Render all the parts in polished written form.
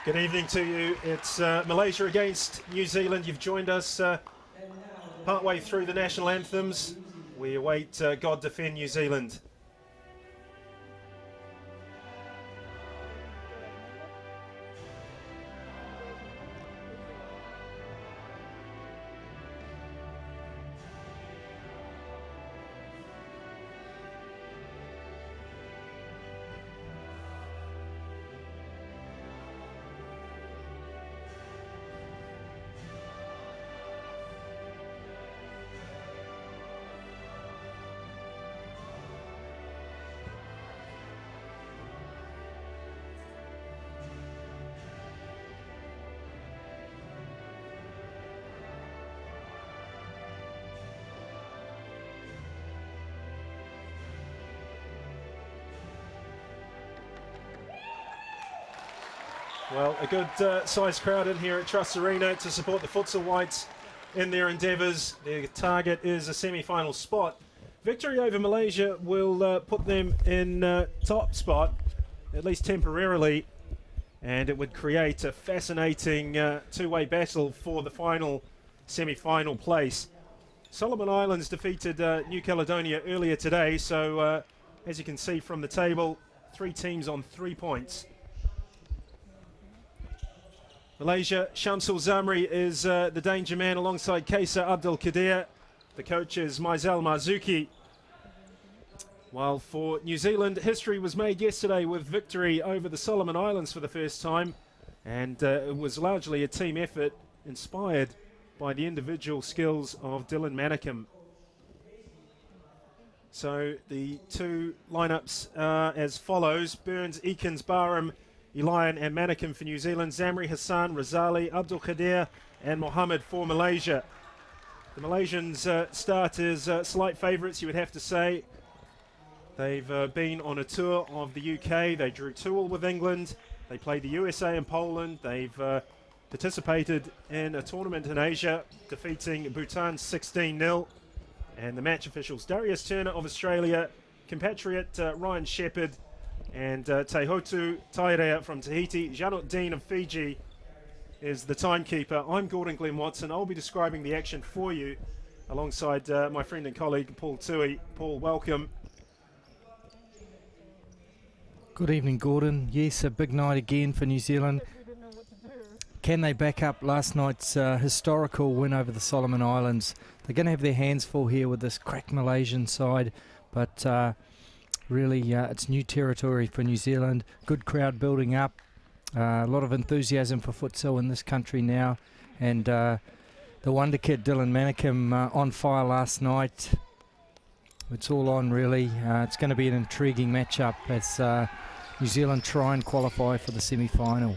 Good evening to you. It's Malaysia against New Zealand. You've joined us partway through the national anthems. We await God Defend New Zealand. Well, a good sized crowd in here at Trust Arena to support the Futsal Whites in their endeavours. Their target is a semi-final spot. Victory over Malaysia will put them in top spot, at least temporarily, and it would create a fascinating two-way battle for the final semi-final place. Solomon Islands defeated New Caledonia earlier today, so as you can see from the table, 3 teams on 3 points. Malaysia, Shamsul Zamri is the danger man alongside Kaisa Abdul Qadir. The coach is Maisel Marzuki. While for New Zealand, history was made yesterday with victory over the Solomon Islands for the first time, and it was largely a team effort inspired by the individual skills of Dylan Manikim. So the two lineups are as follows: Burns, Eakins, Barham, Elian and Manikim for New Zealand, Zamri, Hassan, Razali, Abdul Qadir and Mohammed for Malaysia. The Malaysians start as slight favourites, you would have to say. They've been on a tour of the UK. They drew 2-2 with England. They played the USA and Poland. They've participated in a tournament in Asia, defeating Bhutan 16-0. And the match officials, Darius Turner of Australia, compatriot Ryan Shepherd, and Tehotu Tairea from Tahiti. Janot Dean of Fiji is the timekeeper. I'm Gordon Glenn Watson. I'll be describing the action for you alongside my friend and colleague Paul Tui. Paul, welcome. Good evening, Gordon. Yes, a big night again for New Zealand. Can they back up last night's historical win over the Solomon Islands? They're going to have their hands full here with this crack Malaysian side, but really, it's new territory for New Zealand. Good crowd building up. A lot of enthusiasm for futsal in this country now. And the wonder kid, Dylan Manikim, on fire last night. It's all on, really. It's going to be an intriguing matchup as New Zealand try and qualify for the semi-final.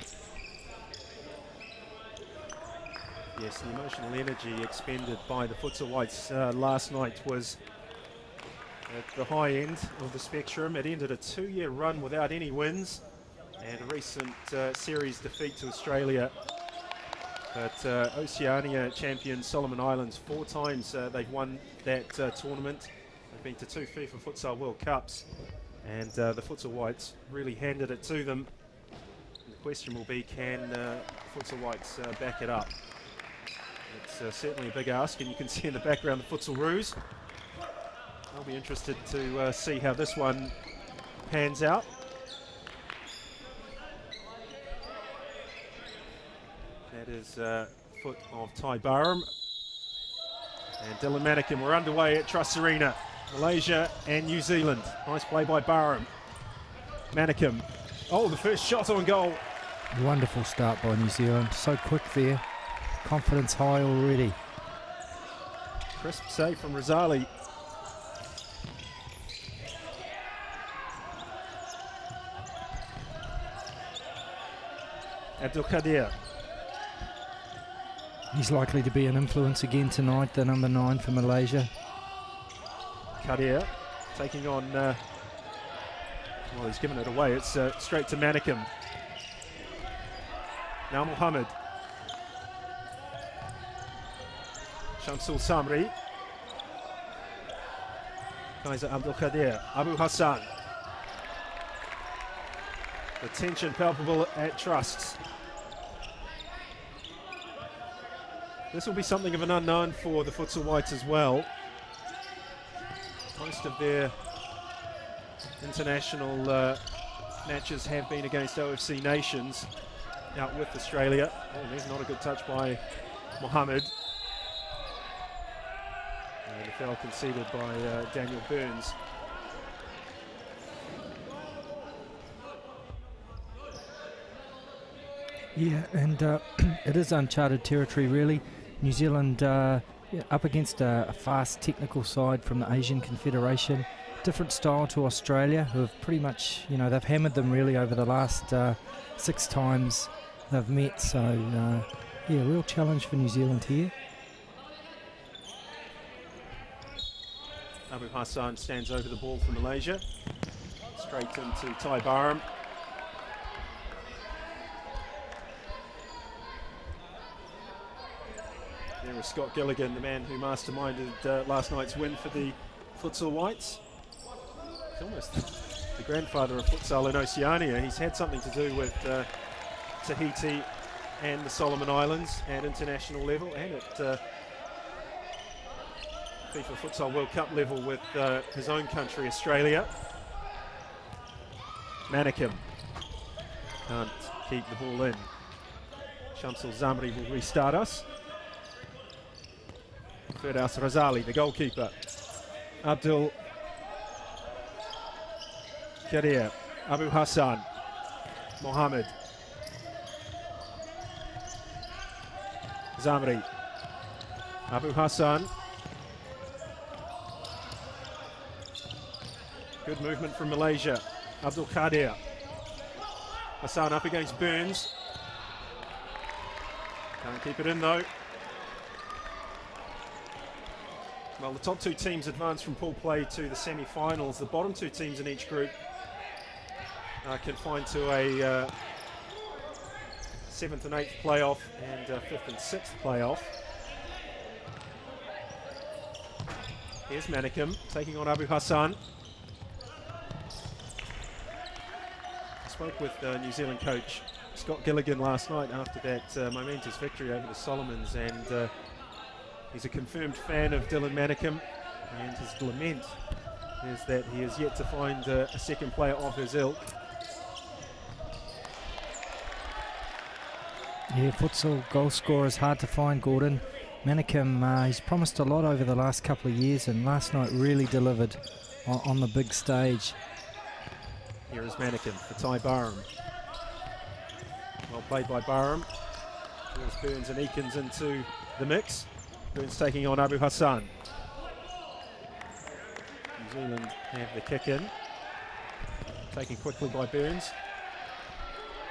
Yes, the emotional energy expended by the Futsal Whites last night was at the high end of the spectrum. It ended a 2-year run without any wins and a recent series defeat to Australia. But Oceania champion Solomon Islands, 4 times they've won that tournament. They've been to 2 FIFA Futsal World Cups, and the Futsal Whites really handed it to them. And the question will be, can Futsal Whites back it up? It's certainly a big ask, and you can see in the background the Futsal Roos. I'll be interested to see how this one pans out. That is foot of Ty Barham. And Dylan Manikim, we're underway at Trust Arena. Malaysia and New Zealand. Nice play by Barham. Manikim. Oh, the first shot on goal. Wonderful start by New Zealand. So quick there. Confidence high already. Crisp save from Razali. Abdul Qadir. He's likely to be an influence again tonight, the number 9 for Malaysia. Qadir taking on, well, he's given it away. It's straight to Manikim. Now Mohammed. Shamsul Samri. Kaiser Abdul Qadir. Abu Hassan. The tension palpable at Trusts. This will be something of an unknown for the Futsal Whites as well. Most of their international matches have been against OFC nations out with Australia. Oh, there's not a good touch by Mohammed. And a foul conceded by Daniel Burns. Yeah, and it is uncharted territory really. New Zealand up against a fast technical side from the Asian Confederation. Different style to Australia, who have pretty much, you know, they've hammered them really over the last 6 times they've met. So, yeah, real challenge for New Zealand here. Abu Hassan stands over the ball for Malaysia. Straight into Ty Barham. There was Scott Gilligan, the man who masterminded last night's win for the Futsal Whites. He's almost the grandfather of futsal in Oceania. He's had something to do with Tahiti and the Solomon Islands at international level and at FIFA Futsal World Cup level with his own country, Australia. Manikim can't keep the ball in. Shamsul Zamri will restart us. Firdaus Razali, the goalkeeper. Abdul Kadir, Abu Hassan, Mohammed, Zamri, Abu Hassan. Good movement from Malaysia. Abdul Kadir. Hassan up against Burns. Can't keep it in though. Well, the top 2 teams advance from pool play to the semi-finals. The bottom 2 teams in each group can find to a 7th and 8th playoff and 5th and 6th playoff. Here's Manikim taking on Abu Hassan. I spoke with New Zealand coach Scott Gilligan last night after that momentous victory over the Solomons, and he's a confirmed fan of Dylan Manikim, and his lament is that he has yet to find a second player of his ilk. Yeah, futsal goal scorer is hard to find, Gordon. Manikim, he's promised a lot over the last couple of years, and last night really delivered on the big stage. Here is Manikim for Ty Barham. Well played by Barham. There's Burns and Eakins into the mix. Burns taking on Abu Hassan. New Zealand have the kick in. Taken quickly by Burns.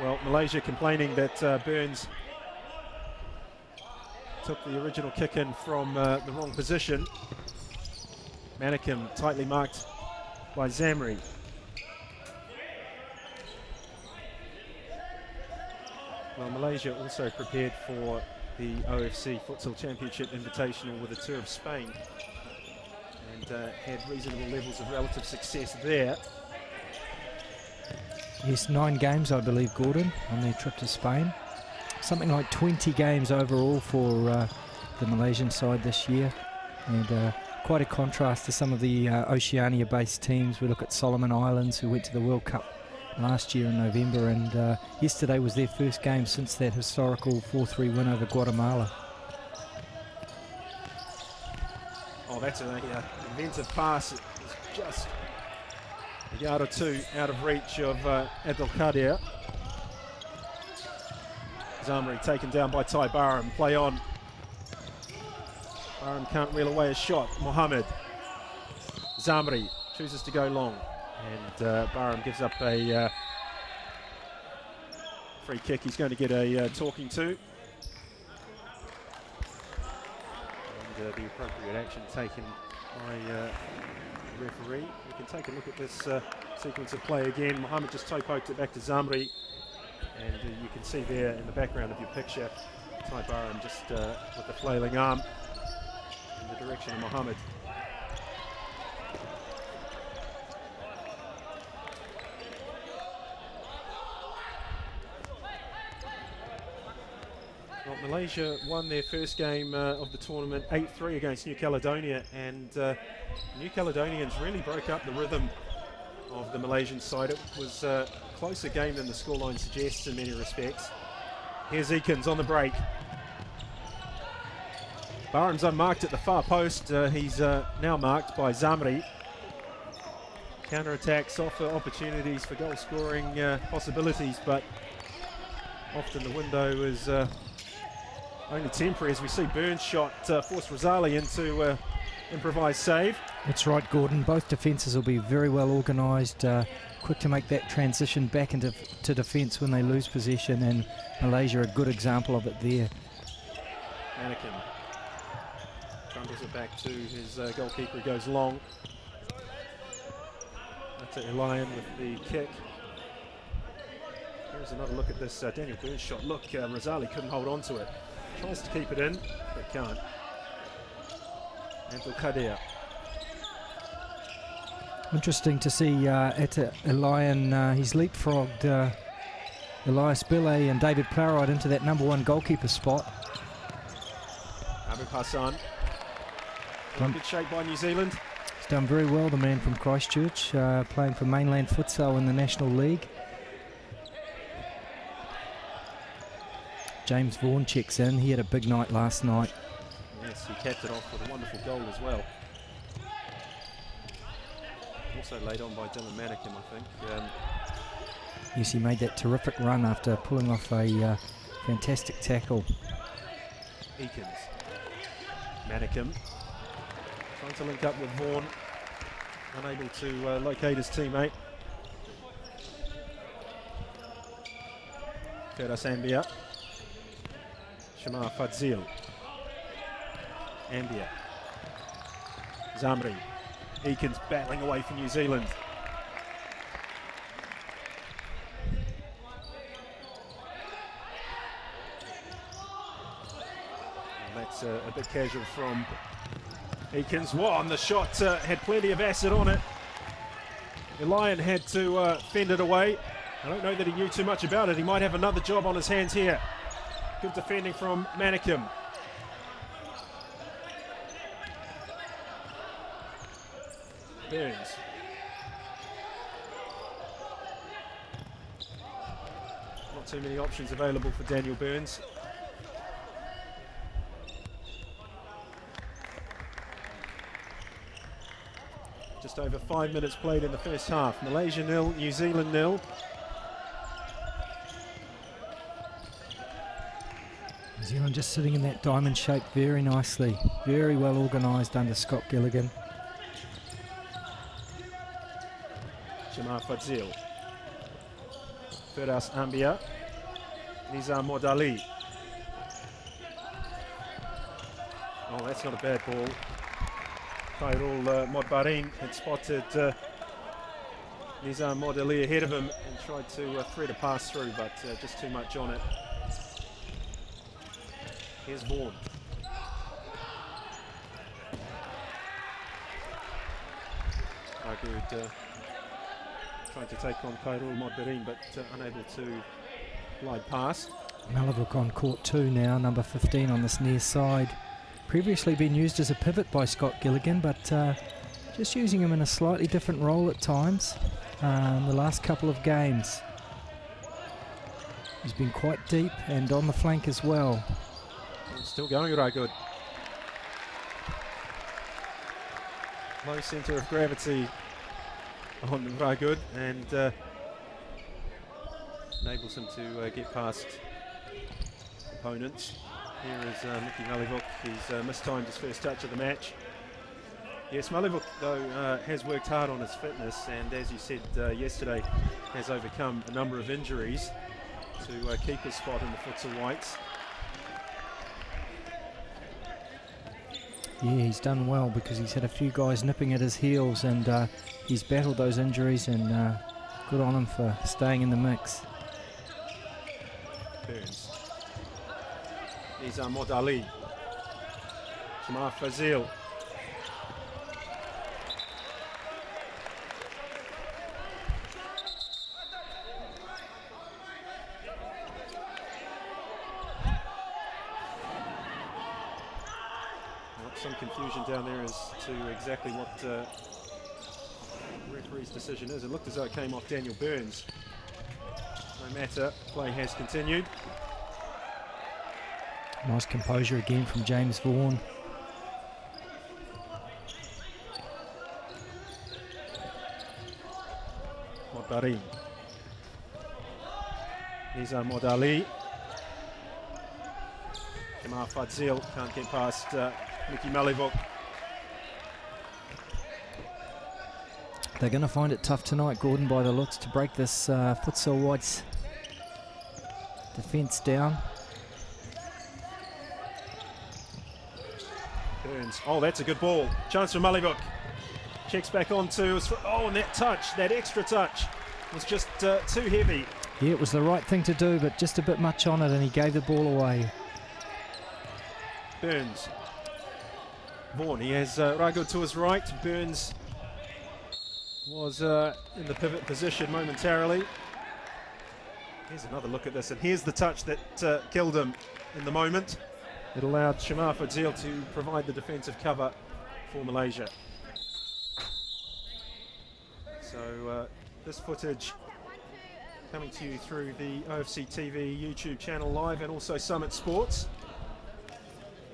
Well, Malaysia complaining that Burns took the original kick in from the wrong position. Manikim tightly marked by Zamri. Well, Malaysia also prepared for the OFC Futsal Championship Invitational with a tour of Spain and had reasonable levels of relative success there. Yes, 9 games, I believe, Gordon, on their trip to Spain. Something like 20 games overall for the Malaysian side this year, and quite a contrast to some of the Oceania-based teams. We look at Solomon Islands, who went to the World Cup last year in November, and yesterday was their first game since that historical 4-3 win over Guatemala. Oh, that's an inventive pass. It was just a yard or 2 out of reach of Abdul Kadir. Zamri taken down by Ty Barham. Play on. Barham can't reel away a shot. Mohammed. Zamri chooses to go long, and Barham gives up a free kick. He's going to get a talking to, and the appropriate action taken by the referee. We can take a look at this sequence of play again. Mohammed just toe poked it back to Zamri, and you can see there in the background of your picture Ty Barham just with the flailing arm in the direction of Mohammed. Well, Malaysia won their first game of the tournament 8-3 against New Caledonia, and New Caledonians really broke up the rhythm of the Malaysian side. It was a closer game than the scoreline suggests in many respects. Here's Eakins on the break. Barham's unmarked at the far post. He's now marked by Zamri. Counter-attacks offer opportunities for goal-scoring possibilities, but often the window is only temporary, as we see Burns' shot force Rosali into improvised save. That's right, Gordon. Both defences will be very well organised, quick to make that transition back into defence when they lose possession, and Malaysia a good example of it there. Mannequin trundles it back to his goalkeeper, goes long. That's Elian with the kick. Here's another look at this Daniel Burns shot. Look, Rosali couldn't hold on to it. Tries to keep it in, but can't. Abdul Qadir. Interesting to see Elian, he's leapfrogged Elias Billet and David Plowright into that #1 goalkeeper spot. Abu Hassan. In good shape by New Zealand. He's done very well, the man from Christchurch, playing for Mainland Futsal in the National League. James Vaughan checks in. He had a big night last night. Yes, he capped it off with a wonderful goal as well. Also laid on by Dylan Mannequin, I think. Yes, he made that terrific run after pulling off a fantastic tackle. Eakins. Mannequin. Trying to link up with Vaughan. Unable to locate his teammate. Feras Ambia. Shamar Fadzil. Ambia. Zamri. Eakins battling away for New Zealand. And that's a bit casual from Eakins. Wow, and the shot had plenty of acid on it. Elian had to fend it away. I don't know that he knew too much about it. He might have another job on his hands here. Good defending from Mannequin. Burns. Not too many options available for Daniel Burns. Just over 5 minutes played in the first half. Malaysia 0, New Zealand 0. New Zealand just sitting in that diamond shape very nicely. Very well organised under Scott Gilligan. Jamar Fadzil. Feras Ambia. Nizam Modali. Oh, that's not a bad ball. Khairul Modbarin had spotted Nizam Modali ahead of him and tried to thread a pass through, but just too much on it. Here's Vaughan. Argued trying to take on Khairul Modbarin, but unable to glide past. Malavuk on court 2 now, number 15 on this near side. Previously been used as a pivot by Scott Gilligan, but just using him in a slightly different role at times the last couple of games. He's been quite deep and on the flank as well. Still going, Ragud. Low centre of gravity on Ragud, and enables him to get past opponents. Here is Mickey Malivuk. He's mistimed his first touch of the match. Yes, Malivuk, though, has worked hard on his fitness, and as you said yesterday, has overcome a number of injuries to keep his spot in the futsal whites. Yeah, he's done well because he's had a few guys nipping at his heels, and he's battled those injuries, and good on him for staying in the mix. Burns. Nizam Modali. Shamar Fadzil. some confusion down there as to exactly what the referee's decision is. It looked as though it came off Daniel Burns. No matter, play has continued. Nice composure again from James Vaughan. Modbari. Nizar Modali. Kemal Fadzil can't get past Mickey Malivok. They're going to find it tough tonight, Gordon, by the looks, to break this Futsal Whites defence down. Burns. Oh, that's a good ball. Chance for Malivok. Checks back onto. Oh, and that touch, that extra touch, was just too heavy. Yeah, it was the right thing to do, but just a bit much on it, and he gave the ball away. Burns. Vaughan, he has Ragod to his right. Burns was in the pivot position momentarily. Here's another look at this, and here's the touch that killed him in the moment. It allowed Shamar Fadzil to provide the defensive cover for Malaysia. So this footage coming to you through the OFC TV YouTube channel live and also Summit Sports.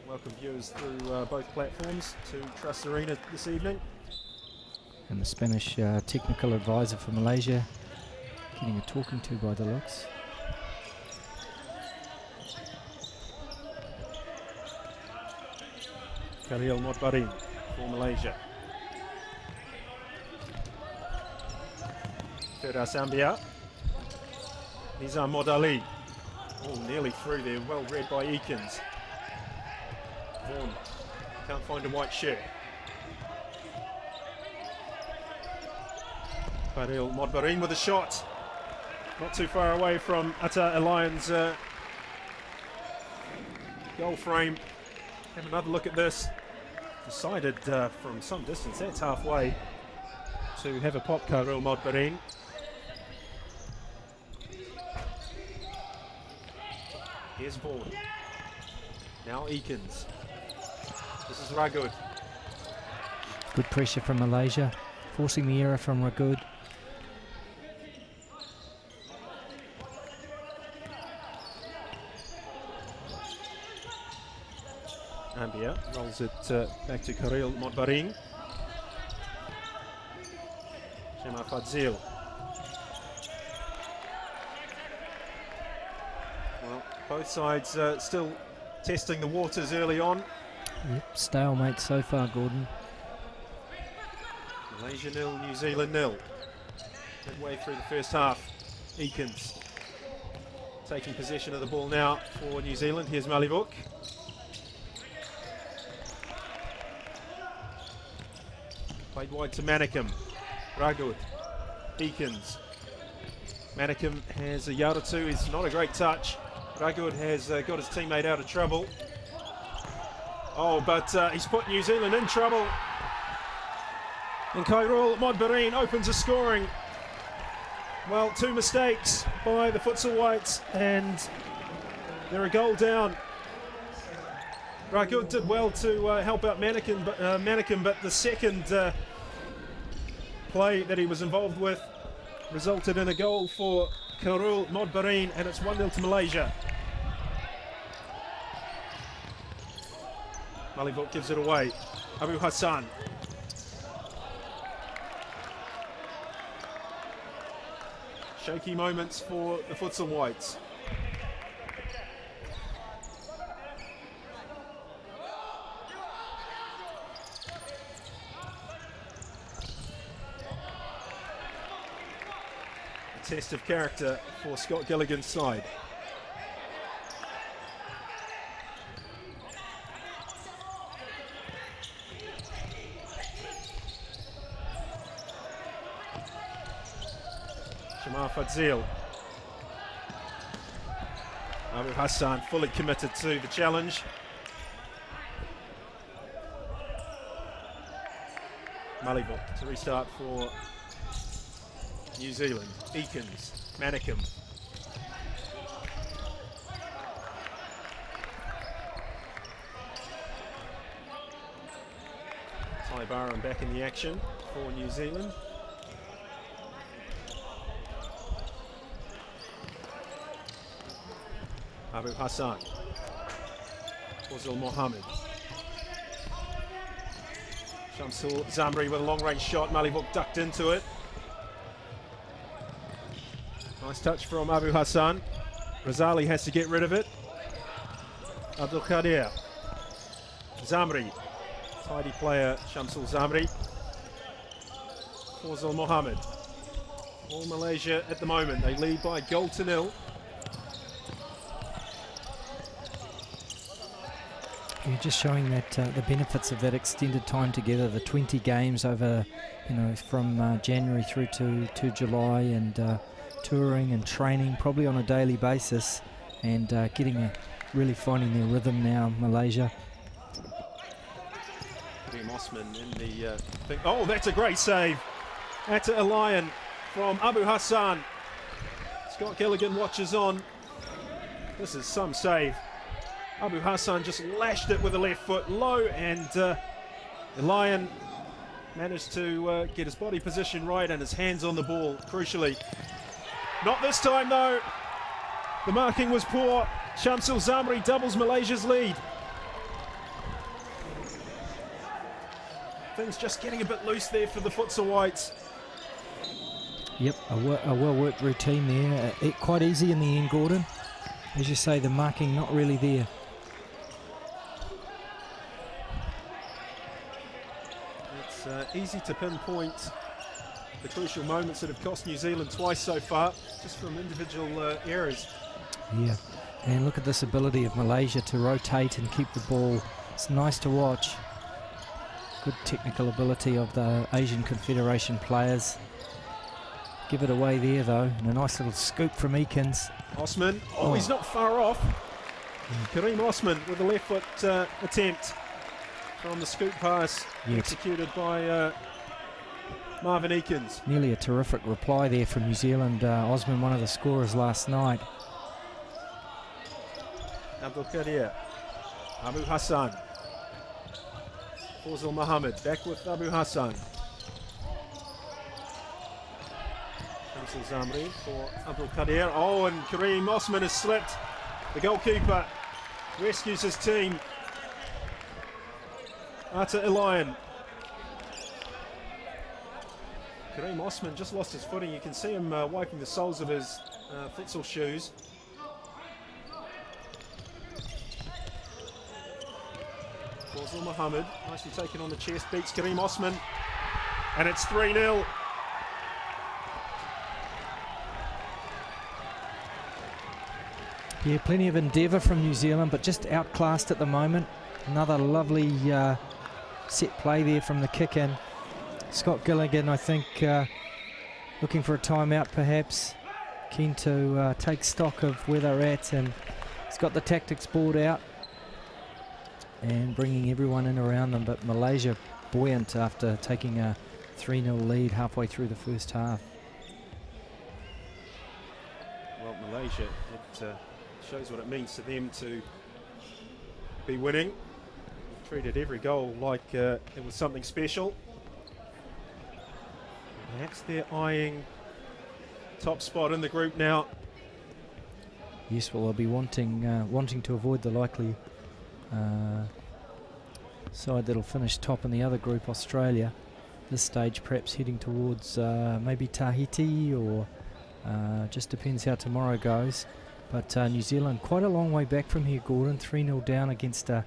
Welcome viewers through both platforms to Trust Arena this evening. And the Spanish technical advisor for Malaysia getting a talking to by the looks. Khalil Modbari for Malaysia. Ferda Sambia. Nizam Modali. Oh, nearly through there. Well read by Eakins. Vaughan can't find a white shirt. Khalil Modbari with a shot. Not too far away from Atta Allian's goal frame. Have another look at this. Decided from some distance, that's halfway, to have a pop. Khalil Modbari. Here's Vaughan. Now Eakins. This is Ragud. Good pressure from Malaysia, forcing the error from Ragud. Ambia rolls it back to Khalil Modbari. Shema Fadzil. Well, both sides still testing the waters early on. Yep, stalemate so far, Gordon. Malaysia 0, New Zealand 0. Midway through the first half. Eakins taking possession of the ball now for New Zealand. Here's Malivok. Played wide to Manikim. Ragud. Eakins. Manikim has a yard or two. It's not a great touch. Ragud has got his teammate out of trouble. Oh, but he's put New Zealand in trouble. And Khalil Modbari opens a scoring. Well, two mistakes by the Futsal Whites, and they're a goal down. Ragud did well to help out Manikim, but the second play that he was involved with resulted in a goal for Khalil Modbari, and it's 1-0 to Malaysia. Malivok gives it away. Abu Hassan. Shaky moments for the Futsal Whites. A test of character for Scott Gilligan's side. Shamar Fadzil. Abu Hassan fully committed to the challenge. Malivok to restart for New Zealand. Eakins, Manikim. Charlie Barham back in the action for New Zealand. Abu Hassan. Fazil Mohammed. Shamsul Zamri with a long-range shot. Malivuk ducked into it. Nice touch from Abu Hassan. Razali has to get rid of it. Abdul Qadir. Zamri. Tidy player, Shamsul Zamri. Fazil Mohammed. All Malaysia at the moment. They lead by 1-0. You're just showing that the benefits of that extended time together, the 20 games over, from January through to July, and touring and training probably on a daily basis, and really finding their rhythm now, Malaysia. Osman in the thing. Oh, that's a great save. That's a lion from Abu Hassan. Scott Gilligan watches on. This is some save. Abu Hassan just lashed it with the left foot low, and the lion managed to get his body position right and his hands on the ball, crucially. Not this time though. The marking was poor. Shamsul Zamri doubles Malaysia's lead. Things just getting a bit loose there for the Futsal Whites. Yep, a well-worked routine there. Quite easy in the end, Gordon. As you say, the marking not really there. It's easy to pinpoint the crucial moments that have cost New Zealand twice so far, just from individual errors. Yeah, and look at this ability of Malaysia to rotate and keep the ball. It's nice to watch. Good technical ability of the Asian Confederation players. Give it away there though, and a nice little scoop from Eakins. Osman, oh, he's not far off. Kareem Osman with the left foot attempt from the scoop pass, executed by Marvin Eakins. Nearly a terrific reply there from New Zealand. Osman, one of the scorers last night. Abdul Qadir, Abu Hassan. Fazil Mohammed back with Abu Hassan. Shamsul Zamri for Abdul Qadir. Oh, and Kareem Osman has slipped. The goalkeeper rescues his team. Ata Elian. Kareem Osman just lost his footing. You can see him wiping the soles of his futsal shoes. Fazil Mohammed, nicely taken on the chest, beats Kareem Osman, and it's 3-0. Yeah, plenty of endeavour from New Zealand, but just outclassed at the moment. Another lovely set play there from the kick-in. Scott Gilligan, I think, looking for a timeout perhaps, keen to take stock of where they're at, and he's got the tactics board out and bringing everyone in around them, but Malaysia buoyant after taking a 3-0 lead halfway through the first half. Well, Malaysia, it shows what it means to them to be winning. Treated every goal like it was something special. Perhaps they're eyeing top spot in the group now. Yes, well, they'll be wanting to avoid the likely side that'll finish top in the other group, Australia. This stage perhaps heading towards maybe Tahiti, or just depends how tomorrow goes. But New Zealand quite a long way back from here, Gordon. 3-0 down against a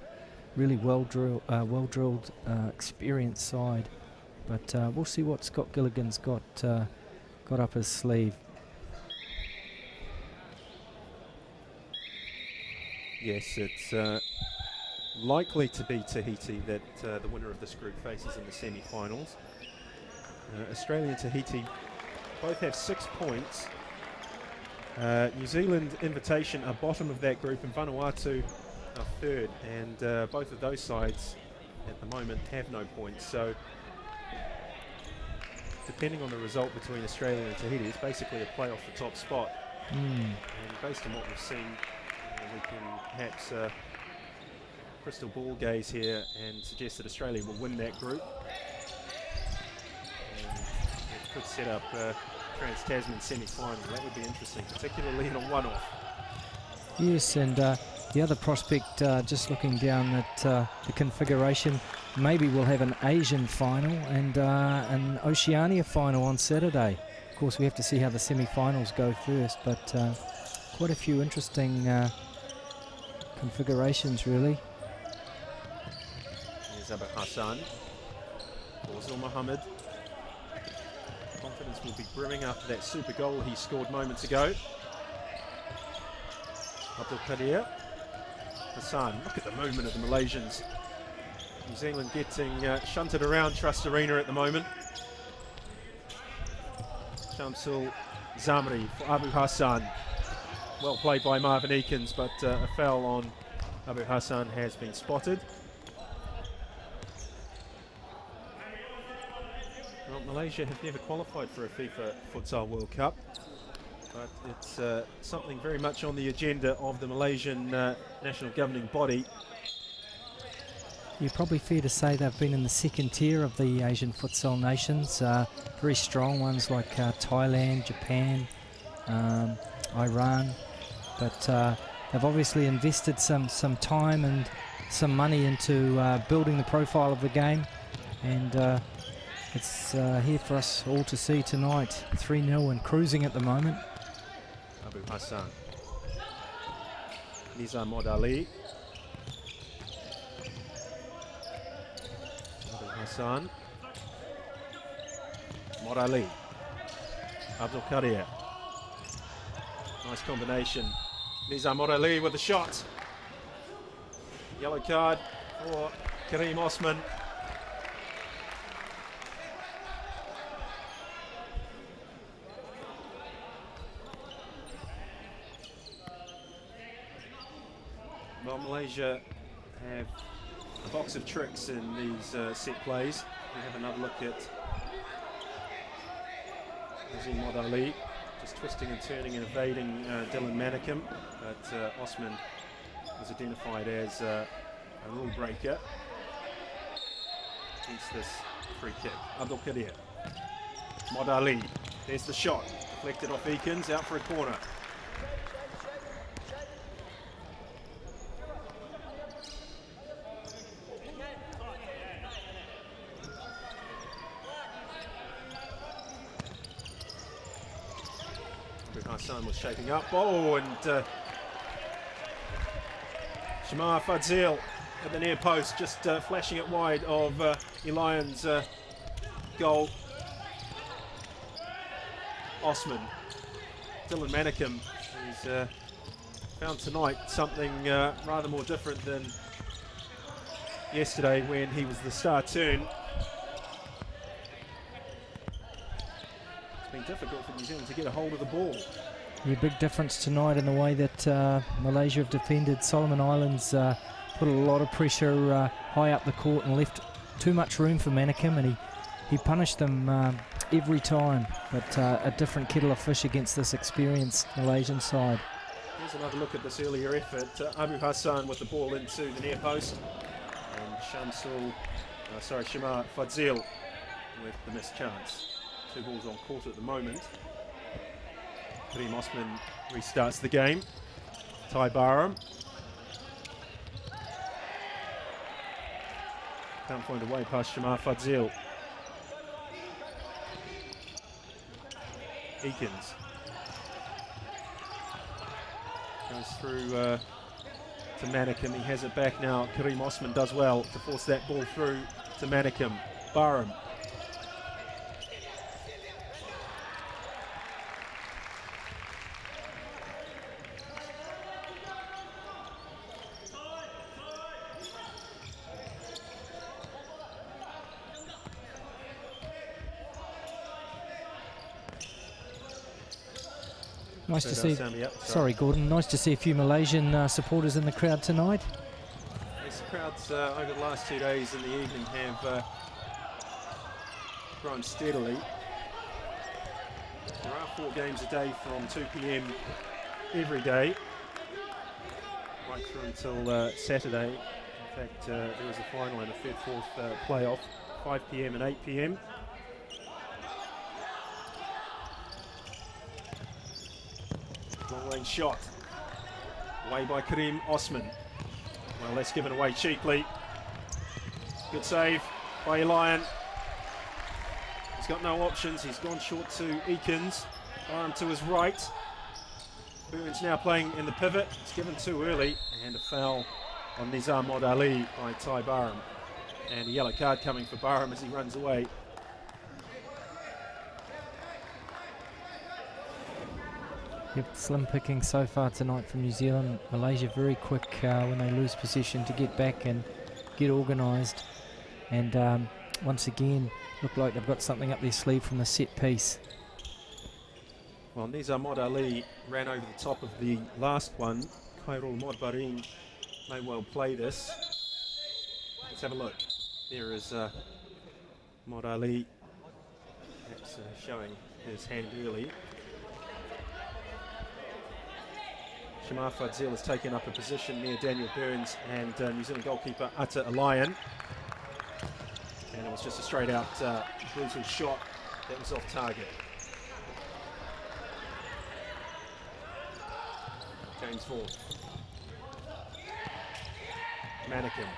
really well-drilled, experienced side. But we'll see what Scott Gilligan's got up his sleeve. Yes, it's likely to be Tahiti that the winner of this group faces in the semi-finals. Australia and Tahiti both have 6 points. New Zealand Invitation are bottom of that group, and Vanuatu are third, and both of those sides at the moment have no points. So depending on the result between Australia and Tahiti, it's basically a playoff for top spot. And based on what we've seen, we can perhaps crystal ball gaze here and suggest that Australia will win that group. And it could set up a Trans-Tasman semi-final. That would be interesting, particularly in a one-off. Yes, and the other prospect, just looking down at the configuration, maybe we'll have an Asian final and an Oceania final on Saturday. Of course, we have to see how the semi-finals go first, but quite a few interesting configurations, really. Here's Abu Hassan. Fawzil Mohammed. Confidence will be brimming after that super goal he scored moments ago. Abdul Qadir. Hassan, look at the movement of the Malaysians. New Zealand getting shunted around Trust Arena at the moment. Shamsul Zamri for Abu Hassan. Well played by Marvin Eakins, but a foul on Abu Hassan has been spotted. Well, Malaysia have never qualified for a FIFA Futsal World Cup, but it's something very much on the agenda of the Malaysian national governing body. You're probably fair to say they've been in the second tier of the Asian futsal nations. Very strong ones like Thailand, Japan, Iran, but they've obviously invested some time and some money into building the profile of the game, and it's here for us all to see tonight. 3-0 and cruising at the moment. Abu Hassan. Nizam Modali. Abu Hassan. Modali. Abdul Qadir. Nice combination. Nizam Modali with the shot. Yellow card for Kareem Osman. Well, Malaysia have a box of tricks in these set plays. We have another look at Azim Modali, just twisting and turning and evading Dylan Manikim, but Osman was identified as a rule breaker against this free kick. Abdul Qadir. Modali, there's the shot, deflected off Eakins, out for a corner. Hassan was shaping up. Oh, and Shamar Fadzil at the near post, just flashing it wide of Elian's goal. Osman. Dylan Manikim, who's found tonight something rather more different than yesterday when he was the star turn. It's been difficult for New Zealand to get a hold of the ball. Yeah, big difference tonight in the way that Malaysia have defended. Solomon Islands put a lot of pressure high up the court and left too much room for Manikim, and he punished them every time, but a different kettle of fish against this experienced Malaysian side. Here's another look at this earlier effort. Abu Hassan with the ball into the near post, and Shamar Fadzil with the missed chance. 2 balls on court at the moment. Kareem Osman restarts the game. Ty Barham. Can't find a way past Shamar Fadzil. Eakins. Goes through to Manikim. He has it back now. Kareem Osman does well to force that ball through to Manikim. Barham. Nice to see. Sorry, Gordon. Nice to see a few Malaysian supporters in the crowd tonight. Yes, the crowds over the last 2 days in the evening have grown steadily. There are 4 games a day from 2 p.m. every day, right through until Saturday. In fact, there was a final and a third-fourth playoff, 5 p.m. and 8 p.m. Long-range shot. Away by Karim Osman. Well, that's given away cheaply. Good save by Elian. He's got no options. He's gone short to Eakins. Arm to his right. Burns now playing in the pivot. It's given too early. And a foul on Nizam Mod Ali by Ty Barham. And a yellow card coming for Barham as he runs away. Yep, slim picking so far tonight from New Zealand. Malaysia very quick when they lose possession to get back and get organised. And once again, look like they've got something up their sleeve from the set piece. Well, Nizam Mod Ali ran over the top of the last one. Khairul Modbarin may well play this. Let's have a look. There is Mod Ali. Perhaps showing his hand early. Shamar Fadzil has taken up a position near Daniel Burns and New Zealand goalkeeper Atta Elian. And it was just a straight out brutal shot that was off target. James Vaughan. Mannequin.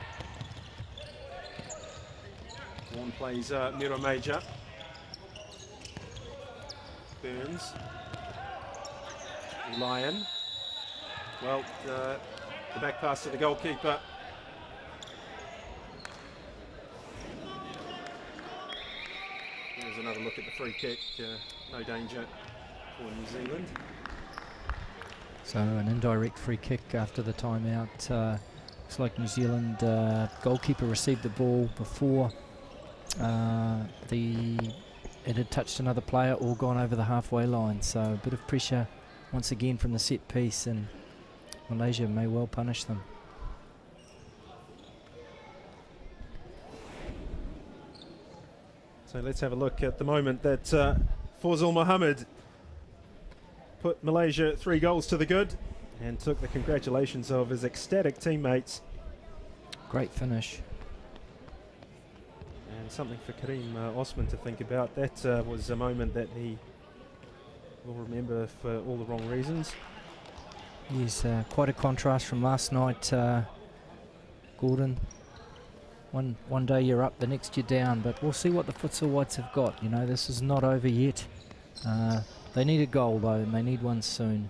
Vaughan plays Miro Major. Burns. Elian. Well, the back pass to the goalkeeper. There's another look at the free kick. No danger for New Zealand. So an indirect free kick after the timeout. Looks like New Zealand goalkeeper received the ball before it had touched another player or gone over the halfway line. So a bit of pressure once again from the set piece, and Malaysia may well punish them. So let's have a look at the moment that Fawzul Mohammed put Malaysia 3 goals to the good and took the congratulations of his ecstatic teammates. Great finish. And something for Karim Osman to think about. That was a moment that he will remember for all the wrong reasons. Yes, quite a contrast from last night, Gordon. One day you're up, the next you're down, but we'll see what the Futsal Whites have got. You know, this is not over yet. They need a goal though, and they need one soon.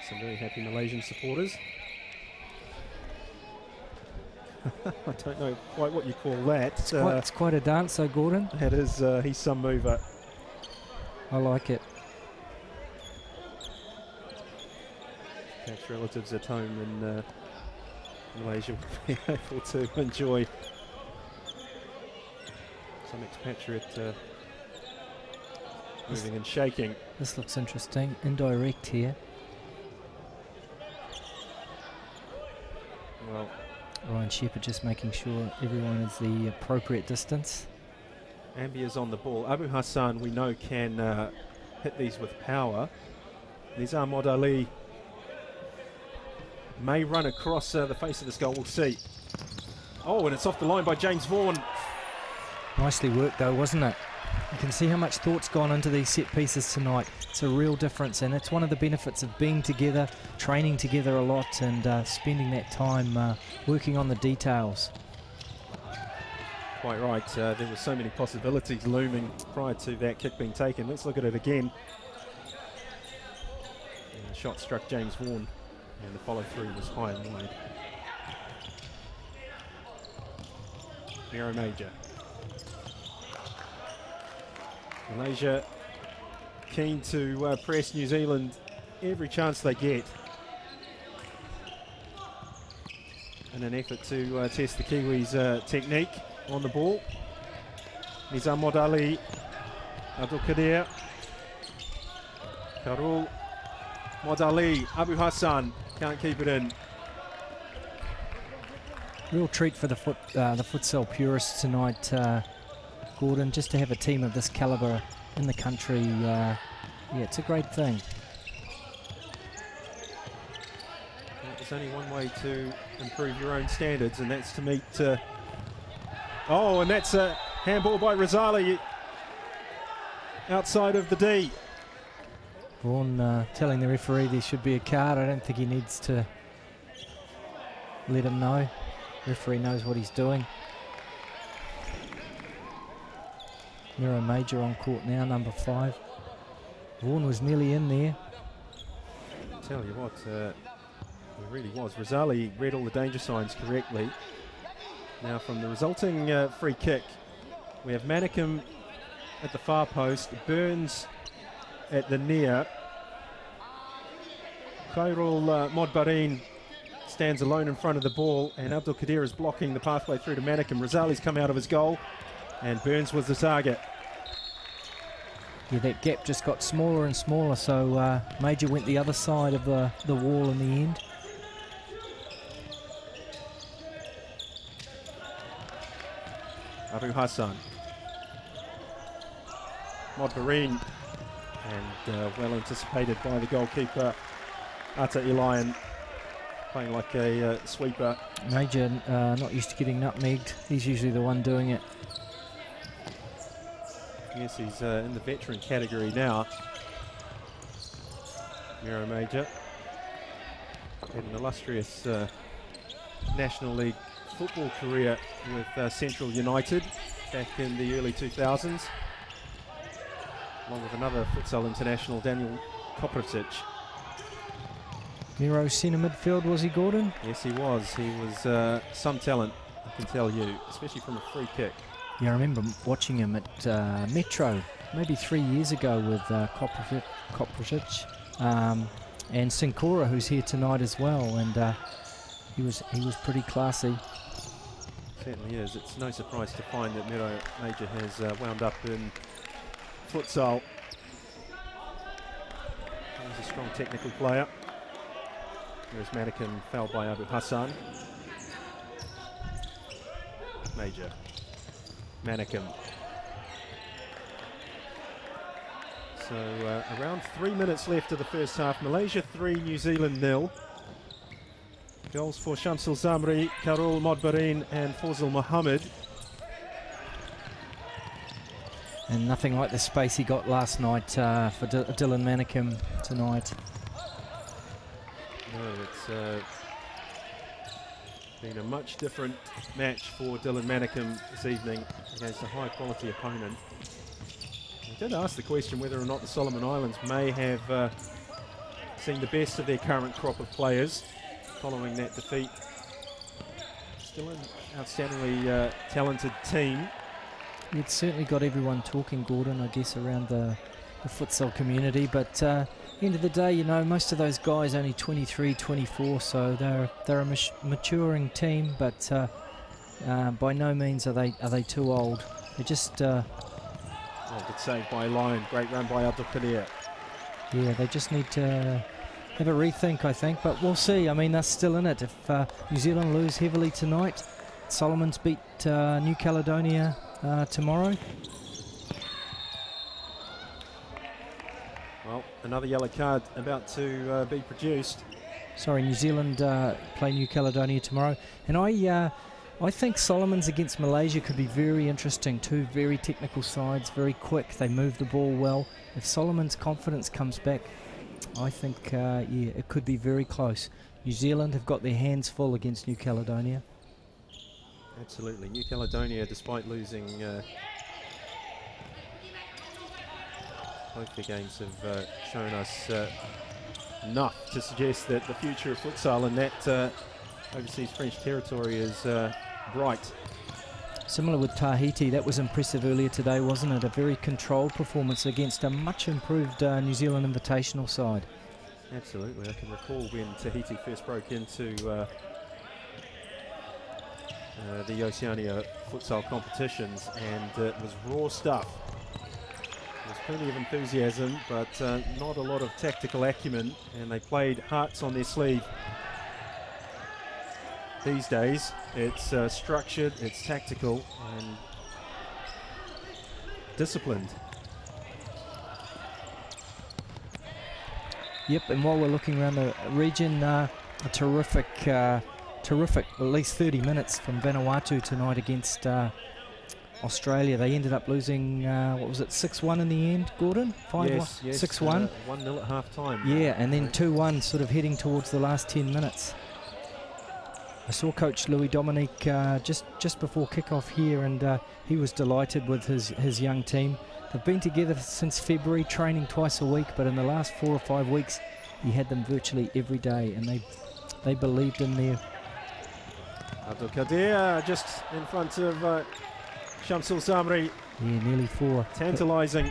Some very happy Malaysian supporters. I don't know quite what you call that. It's quite a dance though, Gordon. That is, he's some mover. I like it. Perhaps relatives at home in Malaysia will be able to enjoy some expatriate moving and shaking. This looks interesting. Indirect here. Well, Ryan Shepherd just making sure everyone is the appropriate distance. Ambia's on the ball. Abu Hassan, we know, can hit these with power. Nizam Mod Ali may run across the face of this goal. We'll see. Oh, and it's off the line by James Vaughan. Nicely worked though, wasn't it? You can see how much thought's gone into these set pieces tonight. It's a real difference, and it's one of the benefits of being together, training together a lot, and spending that time working on the details. Quite right. There were so many possibilities looming prior to that kick being taken. Let's look at it again. And the shot struck James Vaughan, and the follow-through was high and wide. Miro Major. Malaysia keen to press New Zealand every chance they get in an effort to test the Kiwis' technique on the ball. Nizam Mod Ali, Abdul Qadir, Khairul Mod Ali, Abu Hassan can't keep it in. Real treat for the futsal purists tonight, Gordon, just to have a team of this calibre in the country. Yeah, it's a great thing. there's only one way to improve your own standards, and that's to meet... oh, and that's a handball by Rosali outside of the D. Vaughan telling the referee there should be a card. I don't think he needs to let him know. Referee knows what he's doing. Miro Major on court now, number 5. Vaughan was nearly in there. I tell you what, it really was. Rosali read all the danger signs correctly. Now from the resulting free kick, we have Manicum at the far post, Burns at the near. Khairul Modbarin stands alone in front of the ball, and Abdul Qadir is blocking the pathway through to Manicum. Rosali's come out of his goal, and Burns was the target. Yeah, that gap just got smaller and smaller, so Major went the other side of the wall in the end. Abu Hassan. Modbarin, and well anticipated by the goalkeeper, Ata Elian, playing like a sweeper. Major not used to getting nutmegged. He's usually the one doing it. Yes, he's in the veteran category now. Miro Major had an illustrious National League football career with Central United back in the early 2000s, along with another futsal international, Daniel Kopritic. Miro centre midfield, was he, Gordon? Yes, he was. He was some talent, I can tell you, especially from a free kick. Yeah, I remember watching him at Metro maybe 3 years ago with Kopritic and Sincora, who's here tonight as well, and he was pretty classy. Certainly is. It's no surprise to find that Miro Major has wound up in futsal. He's a strong technical player. Whereas Manicum fell by Abu Hassan. Major. Manicum. So around 3 minutes left of the first half. Malaysia 3, New Zealand 0. Goals for Shamsul Zamri, Karul Modbarin and Fawzal Mohammed. And nothing like the space he got last night for Dylan Manicum tonight. No, it's been a much different match for Dylan Manicum this evening against a high-quality opponent. I did ask the question whether or not the Solomon Islands may have seen the best of their current crop of players following that defeat. Still an outstandingly talented team. It's certainly got everyone talking, Gordon, I guess, around the futsal community, but end of the day, you know, most of those guys only 23, 24, so they're a maturing team, but by no means are they too old. They're just oh, good save by Lyon, great run by Abdul Qadir. Yeah, they just need to have a rethink, I think, but we'll see. I mean, they're still in it. If New Zealand lose heavily tonight, Solomons beat New Caledonia tomorrow. Well, another yellow card about to be produced. Sorry, New Zealand play New Caledonia tomorrow. And I think Solomons against Malaysia could be very interesting. Two very technical sides, very quick. They move the ball well. If Solomons' confidence comes back, I think, yeah, it could be very close. New Zealand have got their hands full against New Caledonia. Absolutely. New Caledonia, despite losing both their games, have shown us enough to suggest that the future of futsal in that overseas French territory is bright. Similar with Tahiti, that was impressive earlier today, wasn't it? A very controlled performance against a much improved New Zealand Invitational side. Absolutely. I can recall when Tahiti first broke into the Oceania futsal competitions, and it was raw stuff. There was plenty of enthusiasm, but not a lot of tactical acumen, and they played hearts on their sleeve. These days, it's structured, it's tactical, and disciplined. Yep, and while we're looking around the region, a terrific, at least 30 minutes from Vanuatu tonight against Australia. They ended up losing, what was it, 6-1 in the end, Gordon? 5-1? Yes, 6-1. 1-0 at half time. Yeah, and then 2-1 sort of heading towards the last 10 minutes. I saw Coach Louis Dominique just before kickoff here, and he was delighted with his young team. They've been together since February, training twice a week, but in the last 4 or 5 weeks, he had them virtually every day, and they believed in their... Abdul Qadir just in front of Shamsul Samri. Yeah, nearly 4. Tantalising.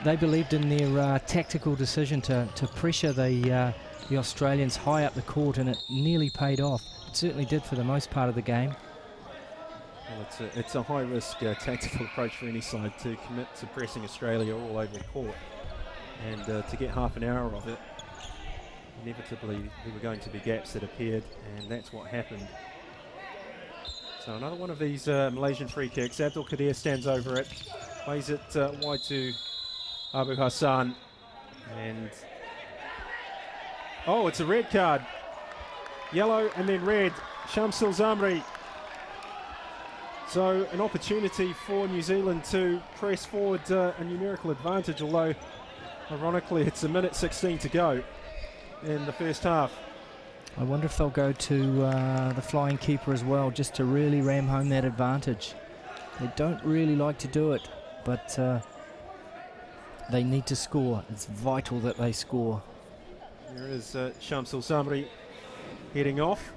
They believed in their tactical decision to pressure the Australians high up the court, and it nearly paid off. It certainly did for the most part of the game. Well, it's a high-risk tactical approach for any side to commit to pressing Australia all over the court, and to get half an hour of it. Inevitably, there were going to be gaps that appeared, and that's what happened. So another one of these Malaysian free kicks. Abdul Qadir stands over it, plays it wide to Abu Hassan, and oh, it's a red card. Yellow and then red. Shamsul Zamri. So an opportunity for New Zealand to press forward a numerical advantage, although ironically it's a minute 16 to go in the first half. I wonder if they'll go to the flying keeper as well, just to really ram home that advantage. They don't really like to do it, but they need to score. It's vital that they score. There is Shamsul Samri heading off.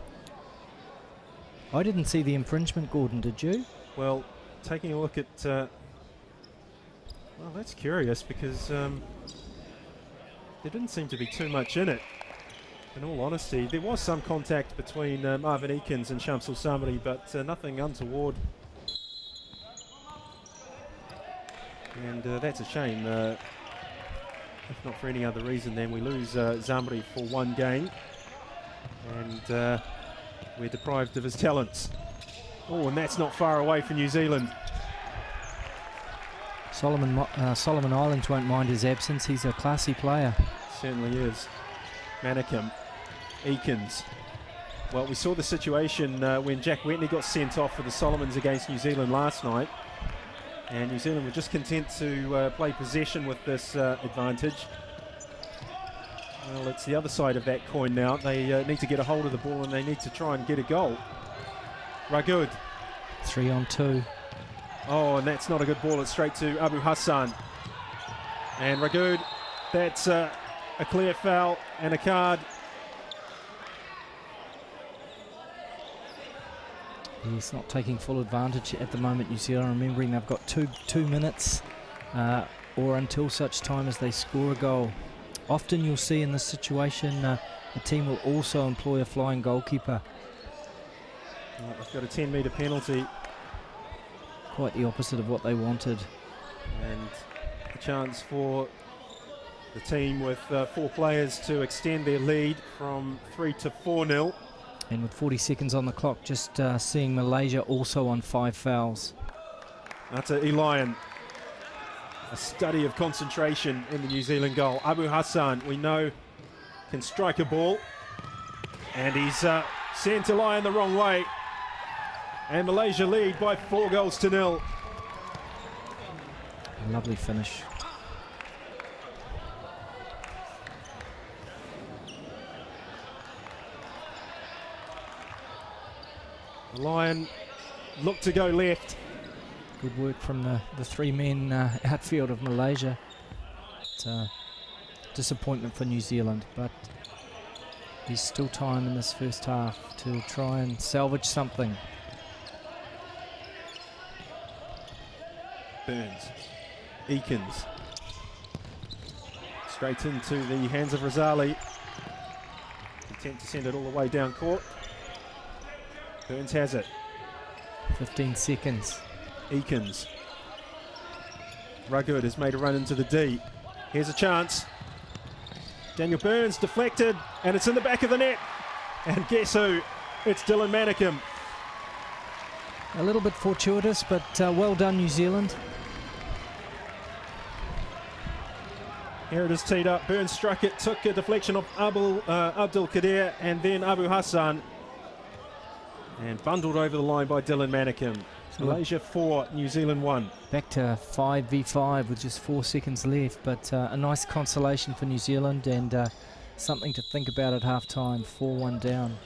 I didn't see the infringement, Gordon, did you? Well, taking a look at... well, that's curious, because there didn't seem to be too much in it. In all honesty, there was some contact between Marvin Eakins and Shamsul Samri, but nothing untoward. And that's a shame. If not for any other reason, then we lose Zamri for one game, and we're deprived of his talents. Oh, and that's not far away for New Zealand. Solomon Islands won't mind his absence. He's a classy player. Certainly is. Manikim, Eakins. Well, we saw the situation when Jack Wetney got sent off for the Solomons against New Zealand last night, and New Zealand were just content to play possession with this advantage. Well, it's the other side of that coin now. They need to get a hold of the ball, and they need to try and get a goal. Ragood. 3 on 2. Oh, and that's not a good ball. It's straight to Abu Hassan. And Ragood, that's a clear foul and a card. He's not taking full advantage at the moment, New Zealand. Remembering they've got two minutes or until such time as they score a goal. Often you'll see in this situation a team will also employ a flying goalkeeper. Well, they've got a 10-metre penalty. Quite the opposite of what they wanted. And a chance for the team with 4 players to extend their lead from 3 to 4-0. And with 40 seconds on the clock, just seeing Malaysia also on 5 fouls. That's Elian. A study of concentration in the New Zealand goal. Abu Hassan, we know, can strike a ball. And he's sent Elian the wrong way. And Malaysia lead by 4 goals to 0. A lovely finish. Elian looked to go left. Good work from the 3 men outfield of Malaysia. It's a disappointment for New Zealand, but there's still time in this first half to try and salvage something. Burns, Eakins, straight into the hands of Razali. Content to send it all the way down court. Burns has it. 15 seconds. Eakins. Ragood has made a run into the D. Here's a chance. Daniel Burns deflected, and it's in the back of the net. And guess who? It's Dylan Manikim. A little bit fortuitous, but well done, New Zealand. Here it is teed up. Burns struck it, took a deflection of Abdul Kadir and then Abu Hassan. And bundled over the line by Dylan Manikim. Malaysia 4, New Zealand 1. Back to 5v5 with just 4 seconds left, but a nice consolation for New Zealand and something to think about at half-time. 4-1 down.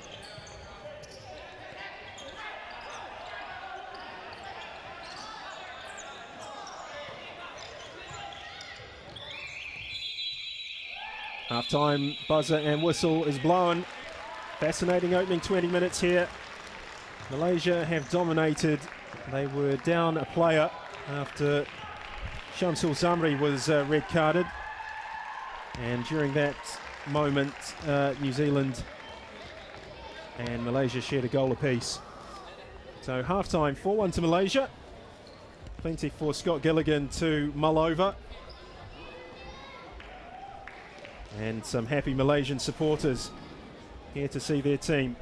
Half-time buzzer and whistle is blown. Fascinating opening 20 minutes here. Malaysia have dominated. They were down a player after Shamsul Zamri was red carded. And during that moment, New Zealand and Malaysia shared a goal apiece. So half-time 4-1 to Malaysia. Plenty for Scott Gilligan to mull over. And some happy Malaysian supporters here to see their team.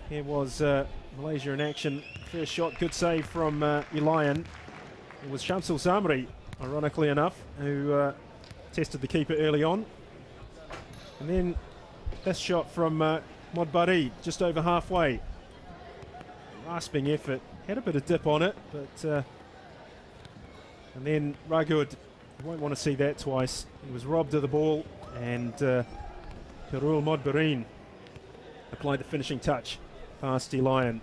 Here was Malaysia in action. First shot, good save from Elian. It was Shamsul Zamri, ironically enough, who tested the keeper early on. And then this shot from Modbari, just over halfway. Rasping effort, had a bit of dip on it, but and then Ragud, you won't want to see that twice. He was robbed of the ball, and Karul Modbarin applied the finishing touch past Elian.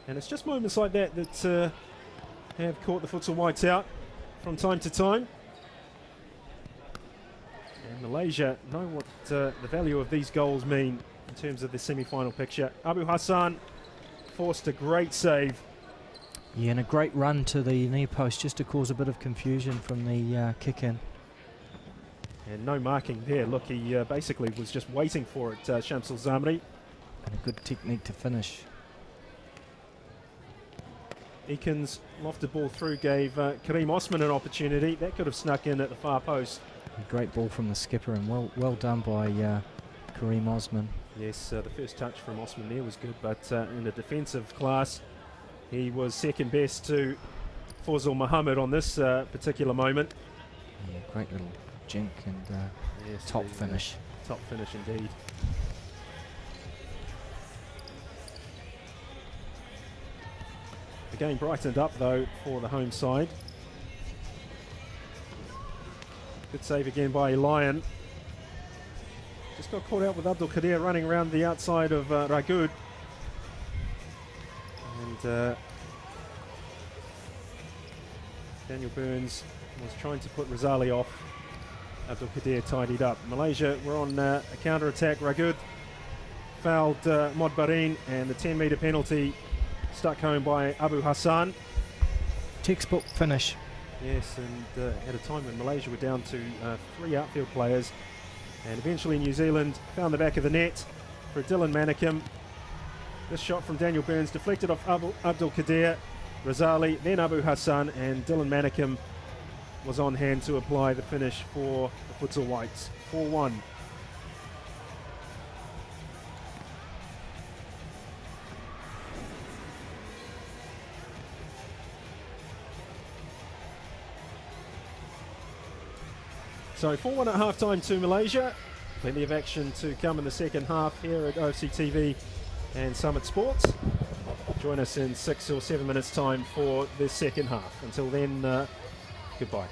And it's just moments like that that have caught the futsal whites out from time to time. And Malaysia know what the value of these goals mean in terms of the semi-final picture. Abu Hassan forced a great save. Yeah, and a great run to the near post just to cause a bit of confusion from the kick-in. And no marking there. Look, he basically was just waiting for it, Shamsul Zamri. And a good technique to finish. Ekins lofted ball through, gave Kareem Osman an opportunity. That could have snuck in at the far post. A great ball from the skipper, and well done by Kareem Osman. Yes, the first touch from Osman there was good, but in a defensive class, he was second best to Fawzul Muhammad on this particular moment. Yeah, great little jink and yes, top finish. Top finish indeed. The game brightened up though for the home side. Good save again by Elian. Just got caught out with Abdul Kadir running around the outside of Ragud. And Daniel Burns was trying to put Razali off. Abdul Kadir tidied up. Malaysia were on a counter-attack. Ragud fouled Modbarin, and the 10-metre penalty stuck home by Abu Hassan. Textbook finish. Yes, and at a time when Malaysia were down to 3 outfield players, and eventually New Zealand found the back of the net for Dylan Manikim. This shot from Daniel Burns deflected off Abdul Kadir, Razali, then Abu Hassan, and Dylan Manikim was on hand to apply the finish for the futsal whites. 4-1. So 4-1 at half-time to Malaysia. Plenty of action to come in the second half here at OFC TV and Summit Sports. Join us in 6 or 7 minutes time for the second half. Until then, goodbye.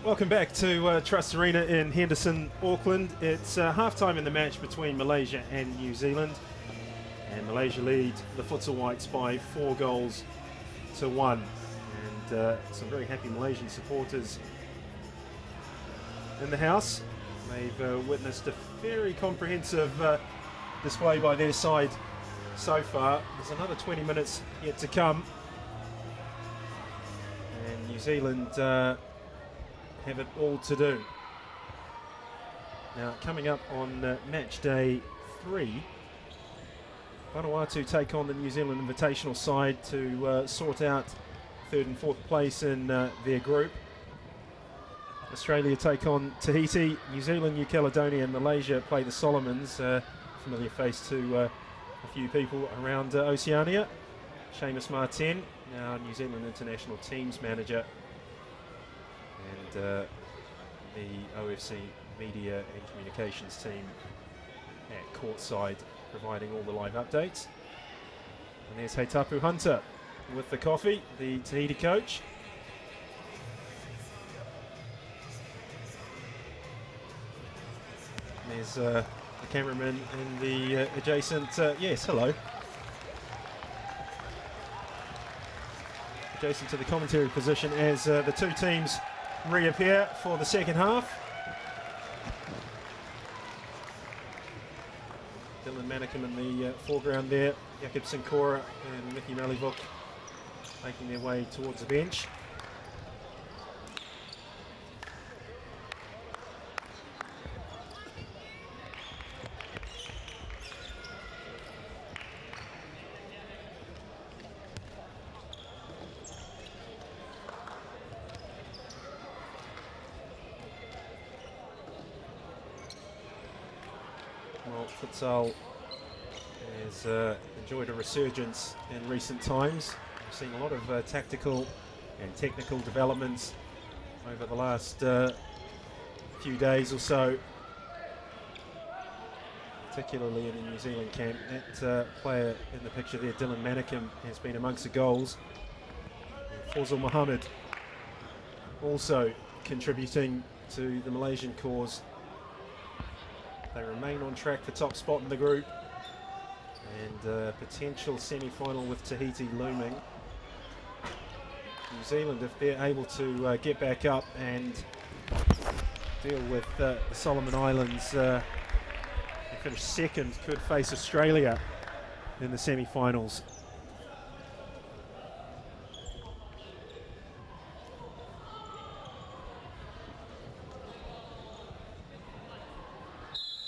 Welcome back to Trust Arena in Henderson, Auckland. It's half-time in the match between Malaysia and New Zealand. And Malaysia lead the Futsal Whites by 4-1. And some very happy Malaysian supporters in the house. They've witnessed a very comprehensive display by their side so far. There's another 20 minutes yet to come. And New Zealand have it all to do. Now, coming up on match day 3, Vanuatu take on the New Zealand Invitational side to sort out 3rd and 4th place in their group. Australia take on Tahiti, New Zealand, New Caledonia and Malaysia play the Solomons. Familiar face to a few people around Oceania. Seamus Martin, now New Zealand International Teams Manager. And the OFC Media and Communications team at courtside providing all the live updates. And there's Heitapu Hunter with the coffee, the Tahiti coach. And there's the cameraman in the adjacent, yes, hello. Adjacent to the commentary position as the two teams reappear for the second half. Dylan Manicum in the foreground there, Jakob Sincora and Mickey Malivuk making their way towards the bench. Well, futsal has enjoyed a resurgence in recent times. We've seen a lot of tactical and technical developments over the last few days or so, particularly in the New Zealand camp. That player in the picture there, Dylan Manicum, has been amongst the goals. Fawzul Mohammed also contributing to the Malaysian cause. They remain on track for top spot in the group, and potential semi-final with Tahiti looming. New Zealand, if they're able to get back up and deal with the Solomon Islands, and finish second, could face Australia in the semi-finals.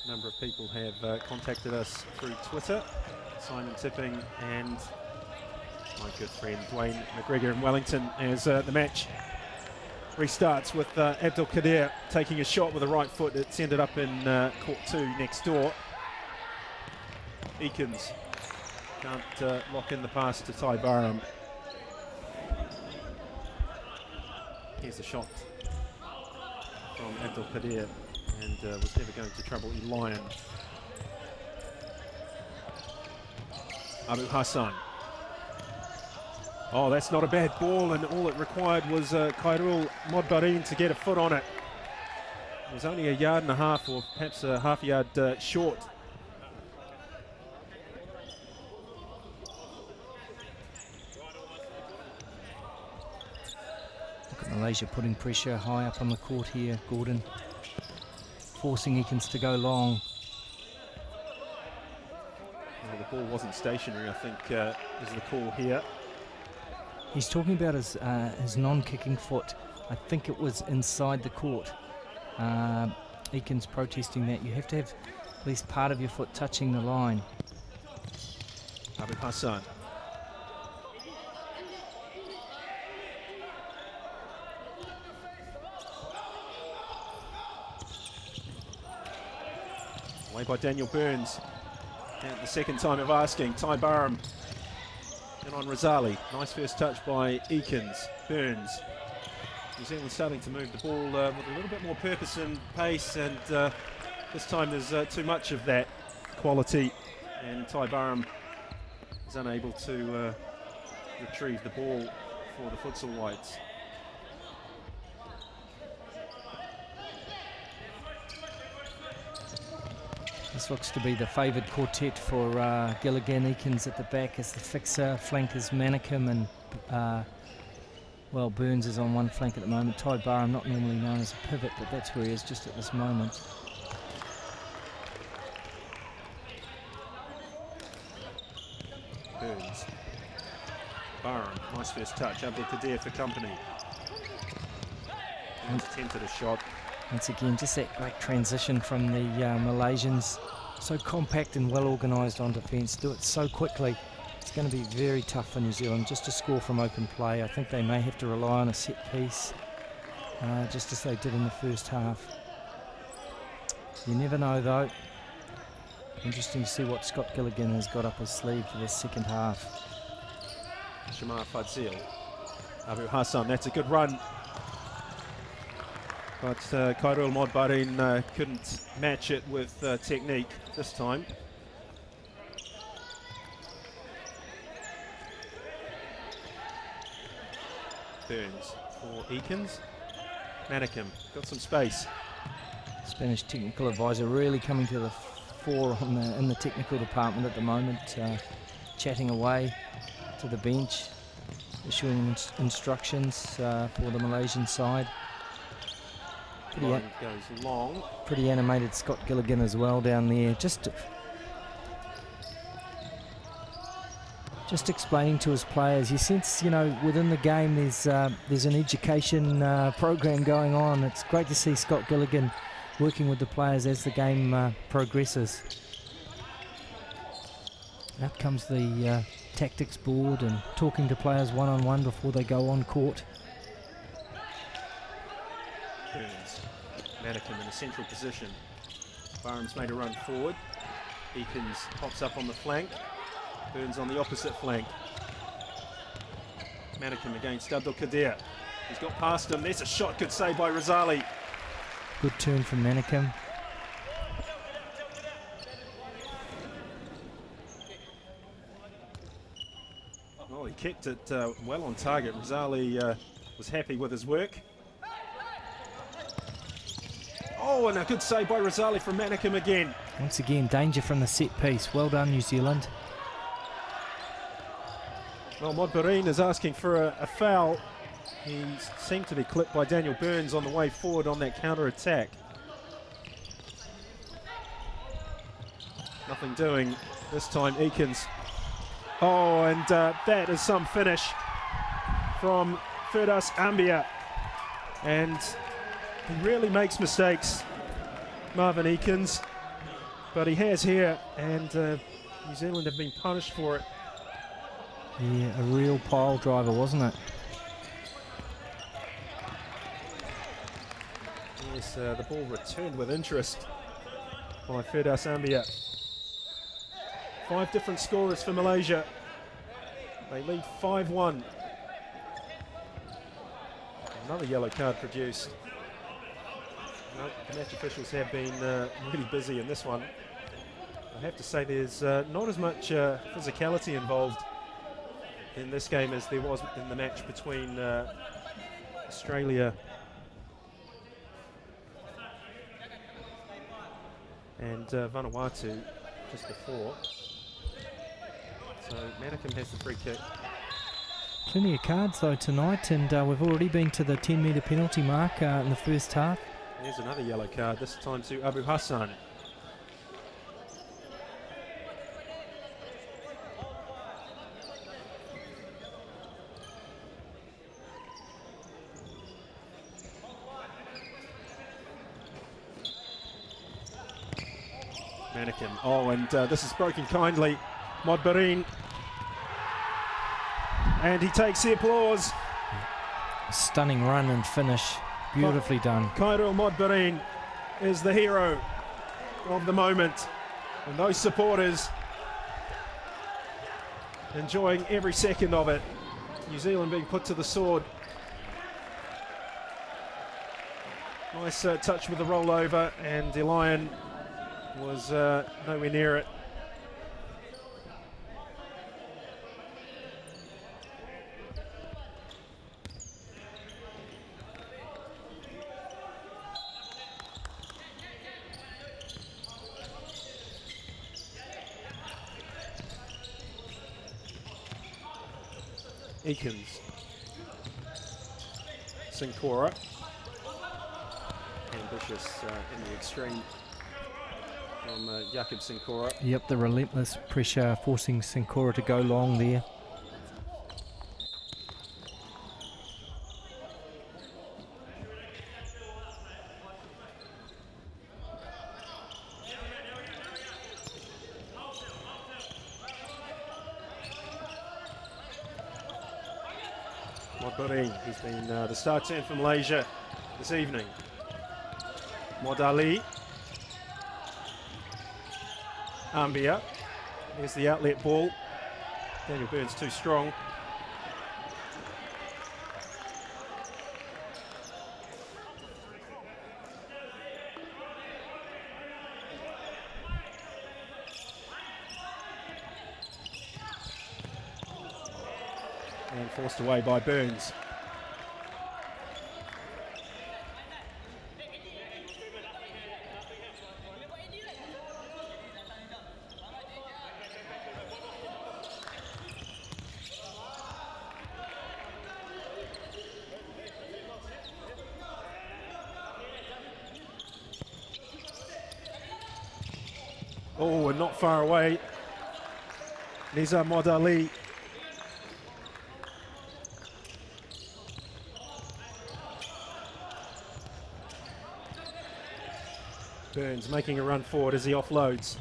A number of people have contacted us through Twitter. Simon Tipping and my good friend Dwayne McGregor in Wellington, as the match restarts with Abdul Kadir taking a shot with the right foot. It's ended up in court 2 next door. Eakins can't lock in the pass to Ty Barham. Here's the shot from Abdul Kadir, and was never going to trouble Elian. Abu Hassan. Oh, that's not a bad ball, and all it required was Khairul Modbarin to get a foot on it. It was only 1.5 yards, or perhaps a half yard short. Look at Malaysia putting pressure high up on the court here, Gordon. Forcing Eakins to go long. Well, the ball wasn't stationary, I think, is the call here. He's talking about his non-kicking foot. I think it was inside the court. Eakins protesting that. You have to have at least part of your foot touching the line. Abu Hassan. Away by Daniel Burns. And the second time of asking. Ty Barham. And on Razali. Nice first touch by Eakins. Burns. New Zealand starting to move the ball with a little bit more purpose and pace, and this time there's too much of that quality, and Ty Barham is unable to retrieve the ball for the Futsal Whites. This looks to be the favoured quartet for Gilligan. Eakins at the back as the fixer, flank is Manicum, and well, Burns is on one flank at the moment. Ty Barham, not normally known as a pivot, but that's where he is just at this moment. Burns. Barham, nice first touch. Abdul Qadir for company. And attempted a shot. Once again, just that great transition from the Malaysians. So compact and well organised on defence. Do it so quickly. It's going to be very tough for New Zealand just to score from open play. I think they may have to rely on a set piece, just as they did in the first half. You never know, though. Interesting to see what Scott Gilligan has got up his sleeve for this second half. Shamar Fadzil. Abu Hassan, that's a good run. But Khairul Modbarin couldn't match it with technique this time. Burns for Eakins. Manicum got some space. Spanish technical advisor really coming to the fore on in the technical department at the moment, chatting away to the bench, issuing instructions for the Malaysian side. Line goes long. Pretty animated Scott Gilligan as well down there. Just explaining to his players. You sense, you know, within the game there's an education program going on. It's great to see Scott Gilligan working with the players as the game progresses. Out comes the tactics board and talking to players one-on-one before they go on court. Burns. Manicum in a central position. Barham's made a run forward. Eakins pops up on the flank. Burns on the opposite flank. Manicum against Abdul Qadir. He's got past him. There's a shot, good save by Razali. Good turn from Manicum. Well, he kicked it well on target. Razali was happy with his work. Oh, and a good save by Razali from Manicum again. Once again, danger from the set piece. Well done, New Zealand. Well, Modbarin is asking for a foul. He seemed to be clipped by Daniel Burns on the way forward on that counter-attack. Nothing doing this time, Eakins. Oh, and that is some finish from Firdaus Ambia. And he really makes mistakes, Marvin Eakins. But he has here, and New Zealand have been punished for it. Yeah, a real pile driver, wasn't it? Yes, the ball returned with interest by Firdaus Ambia. 5 different scorers for Malaysia. They lead 5-1. Another yellow card produced. No, the match officials have been really busy in this one. I have to say there's not as much physicality involved in this game as there was in the match between Australia and Vanuatu just before. So Manicum has the free kick. Plenty of cards though tonight, and we've already been to the 10-metre penalty mark in the first half. There's another yellow card, this time to Abu Hassan. Manicum. Oh, and this is broken kindly. Modbarin. And he takes the applause. Stunning run and finish. Beautifully done. Khairul Modbarin is the hero of the moment. And those supporters enjoying every second of it. New Zealand being put to the sword. Nice touch with the rollover, and the Lion was nowhere near it. Eakins. Sincora. Ambitious in the extreme from Jakob Sincora. Yep, the relentless pressure forcing Sincora to go long there. He's been the star turn for Malaysia this evening. Modali. Ambia. There's the outlet ball. Daniel Burns too strong. And forced away by Burns. Oh, and not far away. Nizar Modali. Burns making a run forward as he offloads.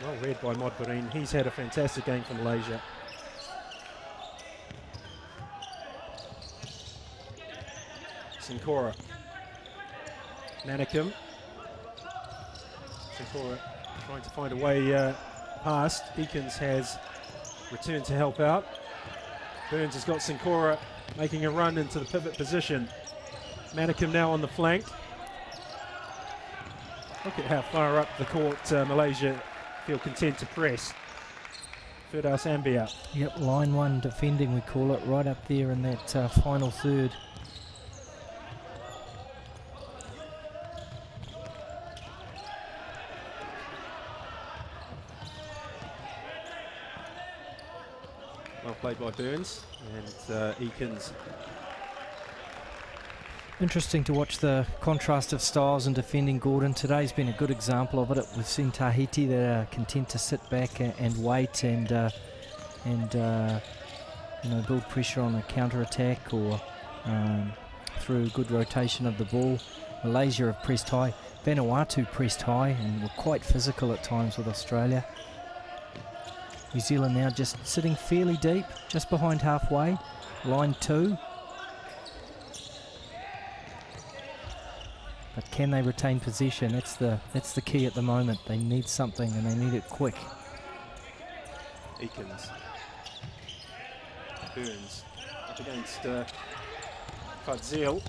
Well read by Modbereen. He's had a fantastic game for Malaysia. Sincora. Manikim. Sincora trying to find a way past. Eakins has returned to help out. Burns has got Sincora making a run into the pivot position. Manikim now on the flank. Look at how far up the court Malaysia feel content to press. Firdaus Ambia. Yep, line one defending, we call it, right up there in that final third. Well played by Burns and Eakins. Interesting to watch the contrast of styles in defending, Gordon. Today's been a good example of it. We've seen Tahiti that are content to sit back and wait and you know, build pressure on a counter-attack or through good rotation of the ball. Malaysia have pressed high. Vanuatu pressed high and were quite physical at times with Australia. New Zealand now just sitting fairly deep, just behind halfway. Line two. But can they retain possession? That's the key at the moment. They need something and they need it quick. Eakins. Burns up against Fadzil.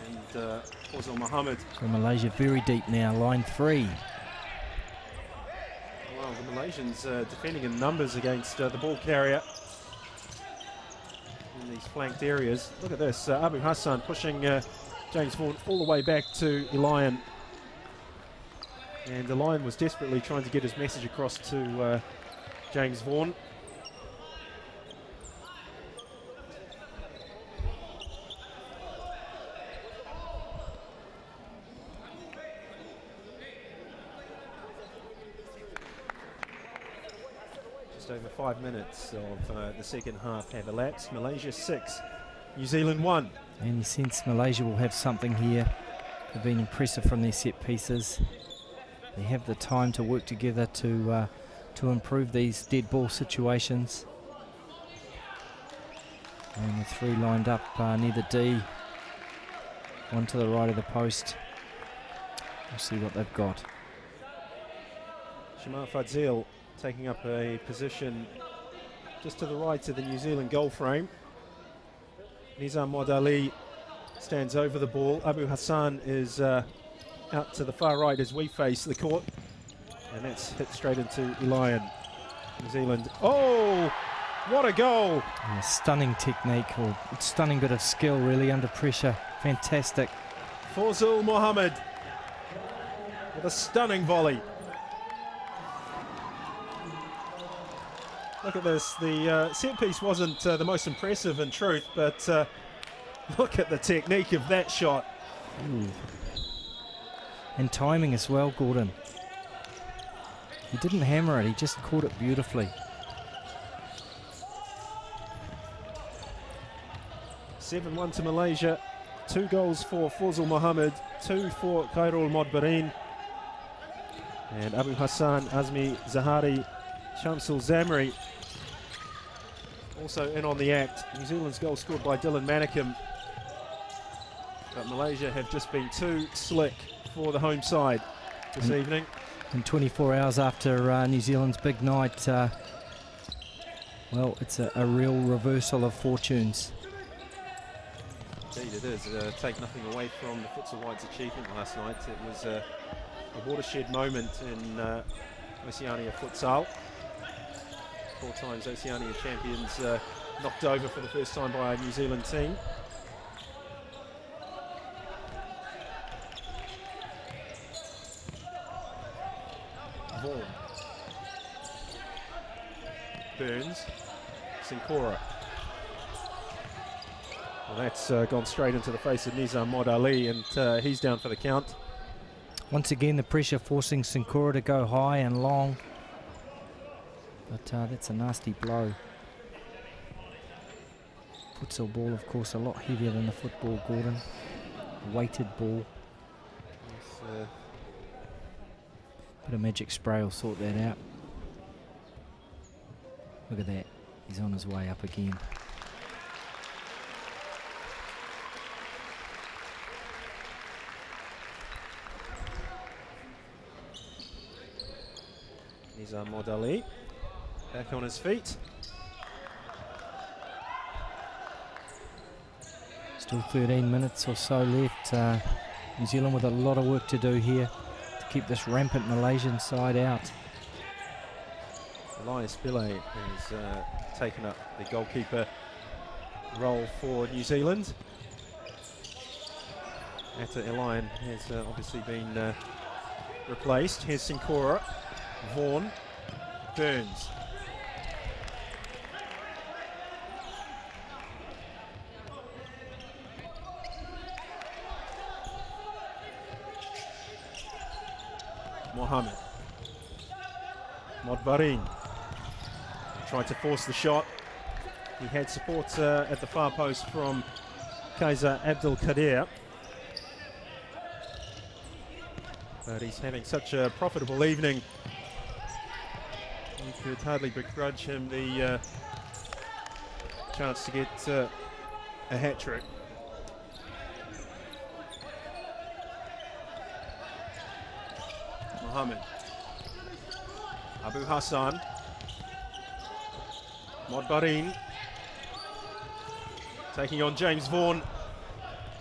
And Fazil Mohammed. So Malaysia very deep now, line three. Well, the Malaysians defending in numbers against the ball carrier in these flanked areas. Look at this, Abu Hassan pushing James Vaughan all the way back to Elian. And Elian was desperately trying to get his message across to James Vaughan. Over 5 minutes of the second half have elapsed. Malaysia 6, New Zealand 1. Any sense Malaysia will have something here. They've been impressive from their set pieces. They have the time to work together to improve these dead ball situations. And the three lined up near the D. One to the right of the post. We'll see what they've got. Shamar Fadzil taking up a position just to the right of the New Zealand goal frame. Nizam Modali stands over the ball. Abu Hassan is out to the far right as we face the court. And that's hit straight into Elian. New Zealand. Oh, what a goal! And a stunning technique, or stunning bit of skill really under pressure. Fantastic. Fazil Mohammed with a stunning volley. Look at this. The set piece wasn't the most impressive in truth, but look at the technique of that shot. Ooh. And timing as well, Gordon. He didn't hammer it, he just caught it beautifully. 7-1 to Malaysia. 2 goals for Fazal Mohammed, 2 for Khairul Modbarin. And Abu Hassan, Azmi Zahari, Shamsul Zamri also in on the act. New Zealand's goal scored by Dylan Manikim. But Malaysia have just been too slick for the home side this evening. And 24 hours after New Zealand's big night, well, it's a real reversal of fortunes. Indeed it is. Take nothing away from the Futsal Whites' achievement last night. It was a watershed moment in Oceania Futsal. 4 times Oceania champions knocked over for the first time by a New Zealand team. Vaughan. Burns. Sincora. Well, that's gone straight into the face of Nizam Mod Ali, and he's down for the count. Once again, the pressure forcing Sincora to go high and long. But that's a nasty blow. Futsal ball, of course, a lot heavier than the football, Gordon. A weighted ball. Yes, bit of magic spray will sort that out. Look at that. He's on his way up again. Nizam Mod Ali back on his feet. Still 13 minutes or so left. New Zealand with a lot of work to do here to keep this rampant Malaysian side out. Elias Pillay has taken up the goalkeeper role for New Zealand. Atta Elian has obviously been replaced. Here's Sincora, Vaughan, Burns. Mohammed. Modbarin tried to force the shot. He had support at the far post from Kaiser Abdul Kadir. But he's having such a profitable evening. You could hardly begrudge him the chance to get a hat-trick. Mohammed. Abu Hassan. Modbarin. Taking on James Vaughan.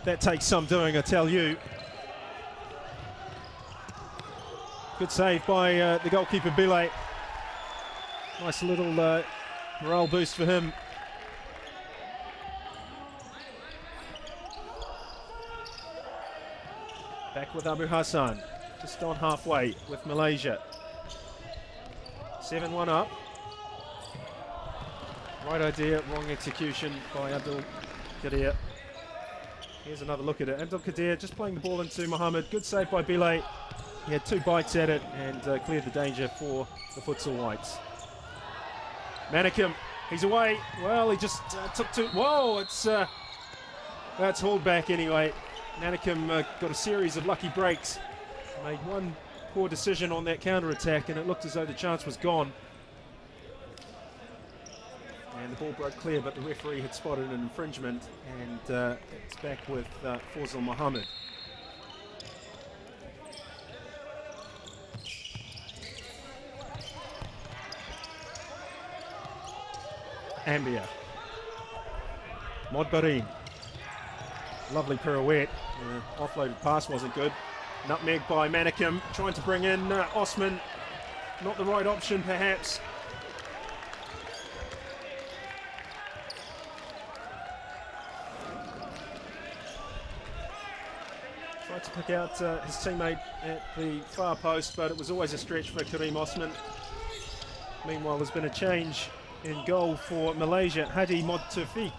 That takes some doing, I tell you. Good save by the goalkeeper Bilay. Nice little morale boost for him. Back with Abu Hassan. Just on halfway with Malaysia. 7-1 up. Right idea, wrong execution by Abdul Kadir. Here's another look at it. Abdul Kadir just playing the ball into Mohammed. Good save by Bilay. He had 2 bites at it and cleared the danger for the Futsal Whites. Manikim, he's away. Well, he just took 2. Whoa, that's hauled back anyway. Manikim got a series of lucky breaks. Made one poor decision on that counter-attack and it looked as though the chance was gone. And the ball broke clear, but the referee had spotted an infringement, and it's back with Fazal Mohammed. Ambia. Modbarin. Lovely pirouette. Offloaded pass wasn't good. Nutmeg by Manikim, trying to bring in Osman. Not the right option, perhaps. Tried to pick out his teammate at the far post, but it was always a stretch for Kareem Osman. Meanwhile, there's been a change In goal for Malaysia, Hadi Modtufik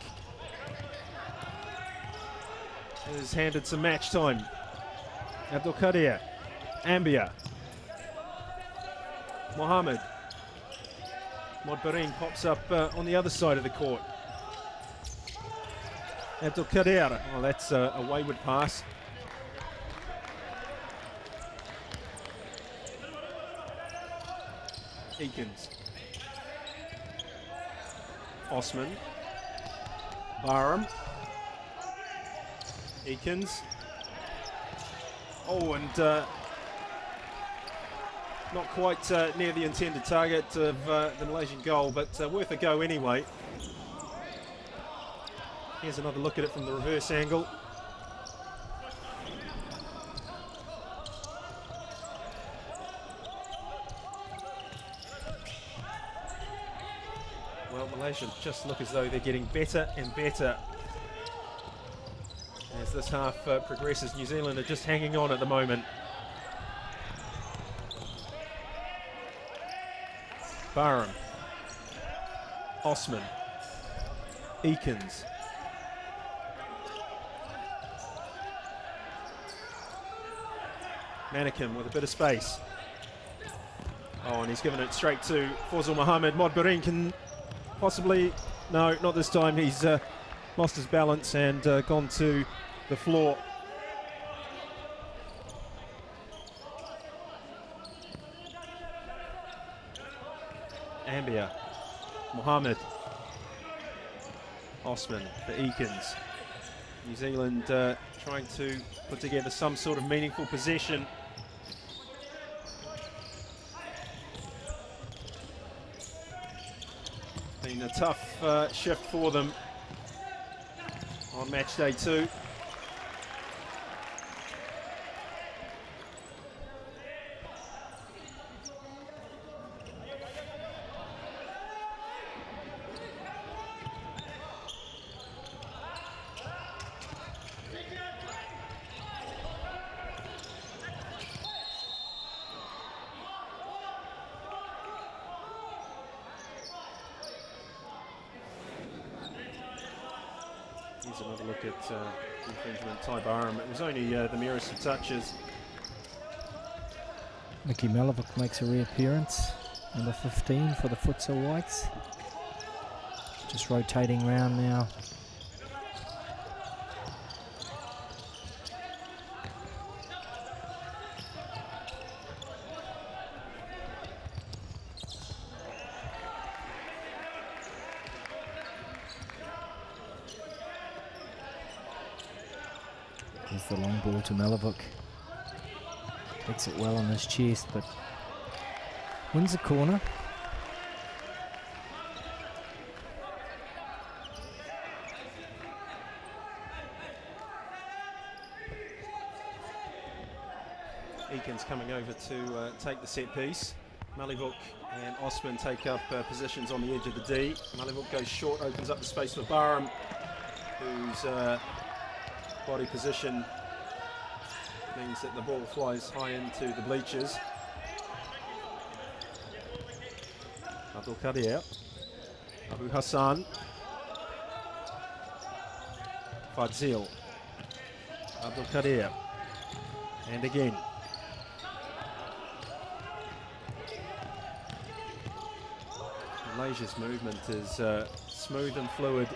is handed some match time. Abdul Qadir, Ambia, Mohammed. Modbarin pops up on the other side of the court. Abdul Qadir, oh, that's a wayward pass. Eakins. Osman. Barham. Eakins. Oh, and not quite near the intended target of the Malaysian goal, but worth a go anyway. Here's another look at it from the reverse angle. Well, Malaysia just look as though they're getting better and better as this half progresses. New Zealand are just hanging on at the moment. Barham, Osman, Eakins. Mannequin with a bit of space. Oh, and he's given it straight to Fawzul Mohammed. Modbarin can possibly, no, not this time. He's lost his balance and gone to the floor. Ambia, Mohammed, Osman for Eakins. New Zealand trying to put together some sort of meaningful possession. Been a tough shift for them on match day 2. Here's another look at infringement. Ty Barham. It was only the merest of touches. Mickey Malevic makes a reappearance, number 15 for the Futsal Whites. Just rotating round now. Here's the long ball to Malevic. Takes it well on his chest, but wins the corner. Eakins coming over to take the set piece. Malevic and Osman take up positions on the edge of the D. Malevic goes short, opens up the space for Barham, whose body position means that the ball flies high into the bleachers. Abdul Qadir, Abu Hassan, Fadzil, Abdul Qadir, and again. Malaysia's movement is smooth and fluid.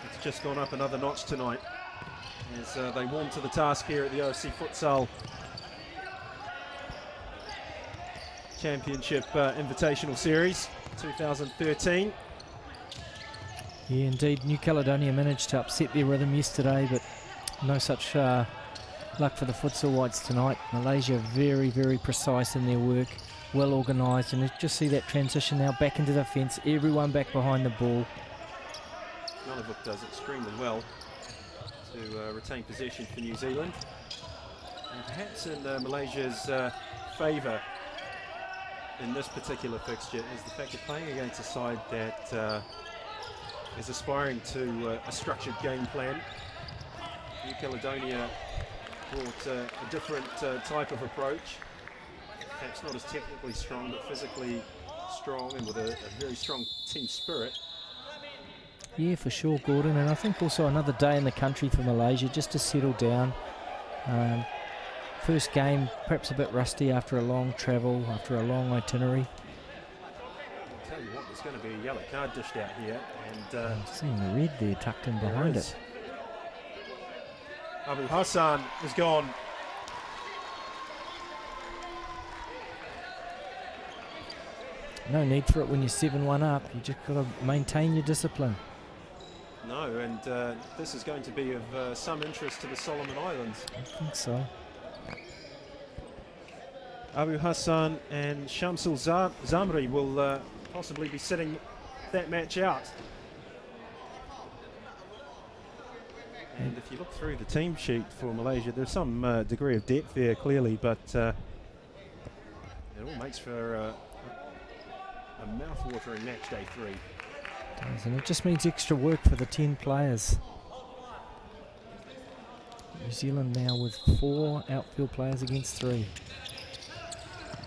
It's just gone up another notch tonight as they warm to the task here at the OFC Futsal Championship Invitational Series 2013. Yeah, indeed. New Caledonia managed to upset their rhythm yesterday, but no such luck for the Futsal Whites tonight. Malaysia very, very precise in their work, well organised, and just see that transition now back into the fence, everyone back behind the ball. Malevic does extremely well to retain possession for New Zealand. And perhaps in Malaysia's favour in this particular fixture is the fact of playing against a side that is aspiring to a structured game plan. New Caledonia brought a different type of approach. Perhaps not as technically strong, but physically strong and with a very strong team spirit. Yeah, for sure, Gordon. And I think also another day in the country for Malaysia just to settle down. First game, perhaps a bit rusty after a long travel, after a long itinerary. I'll tell you what, there's going to be a yellow card dished out here. And I'm seeing the red there tucked in behind it. Abu Hassan is gone. No need for it when you're 7-1 up. You just got to maintain your discipline. No, and this is going to be of some interest to the Solomon Islands. I think so. Abu Hassan and Shamsul Zamri will possibly be sitting that match out. And if you look through the team sheet for Malaysia, there's some degree of depth there, clearly, but it all makes for a mouth-watering match day 3. And it just means extra work for the 10 players. New Zealand now with 4 outfield players against 3.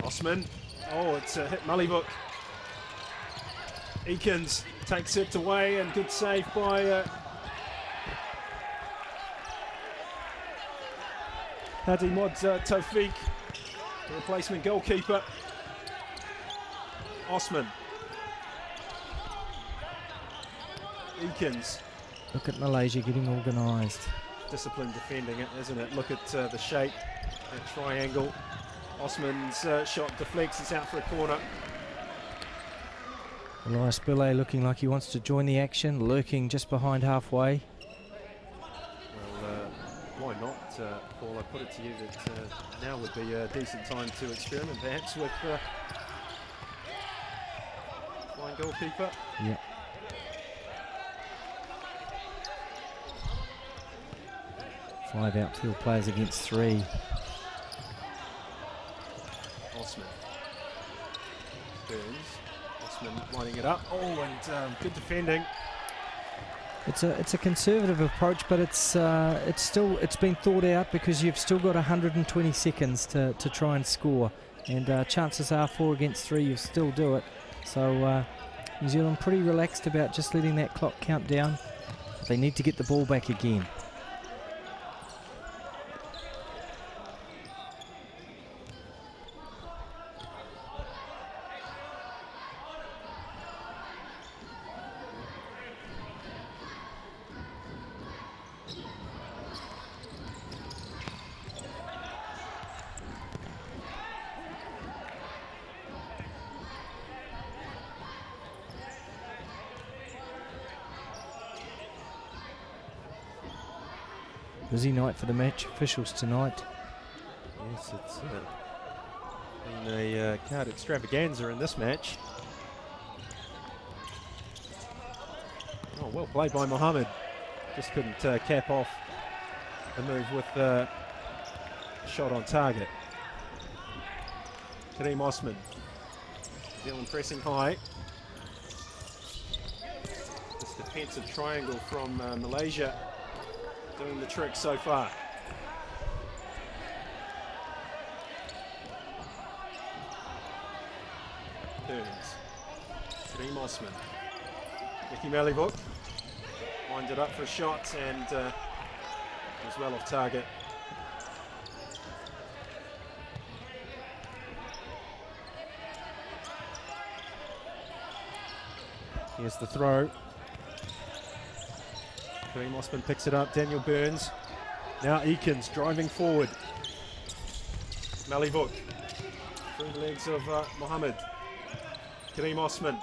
Osman, oh, it's a hit Mullyvook. Eakins takes it away, and good save by Hadi Mod Tawfiq, the replacement goalkeeper. Osman. Eakins. Look at Malaysia getting organised. Disciplined defending it, isn't it? Look at the shape, that triangle. Osman's shot deflects, it's out for a corner. Elias Billet looking like he wants to join the action, lurking just behind halfway. Well, why not, Paul? I put it to you that now would be a decent time to experiment, perhaps, with flying goalkeeper. Yeah. Five outfield players against 3. Osman. Burns. Osman lining it up. Oh, and good defending. It's a conservative approach, but it's been thought out because you've still got 120 seconds to try and score, and chances are 4 against 3 you still do it. So New Zealand pretty relaxed about just letting that clock count down. They need to get the ball back again. Busy night for the match officials tonight. Yes, it's been a card extravaganza in this match. Oh, well played by Mohammed. Just couldn't cap off the move with the shot on target. Kareem Osman. New Zealand pressing high. This defensive triangle from Malaysia doing the trick so far. Burns. Kareem Osman. Nicky Mullyvook winds it up for a shot and as well off target. Here's the throw. Kareem Osman picks it up. Daniel Burns. Now Eakins driving forward. Mullyvook through the legs of Mohammed. Kareem Osman.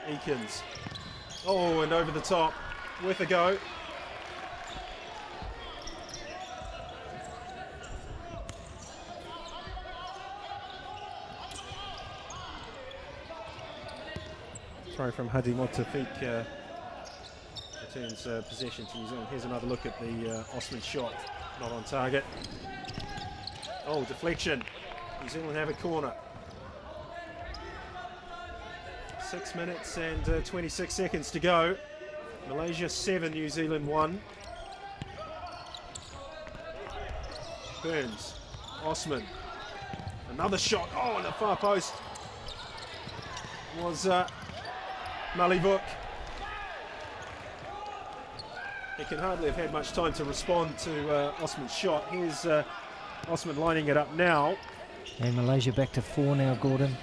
Eakins. Oh, and over the top. Worth a go. Throw from Hadi Motafiq. Returns possession to New Zealand. Here's another look at the Osman shot. Not on target. Oh, deflection. New Zealand have a corner. 6 minutes and 26 seconds to go. Malaysia 7, New Zealand 1. Burns. Osman. Another shot. Oh, in the far post was Malivuk. He can hardly have had much time to respond to Osman's shot. Here's Osman lining it up now. And Malaysia back to 4 now, Gordon.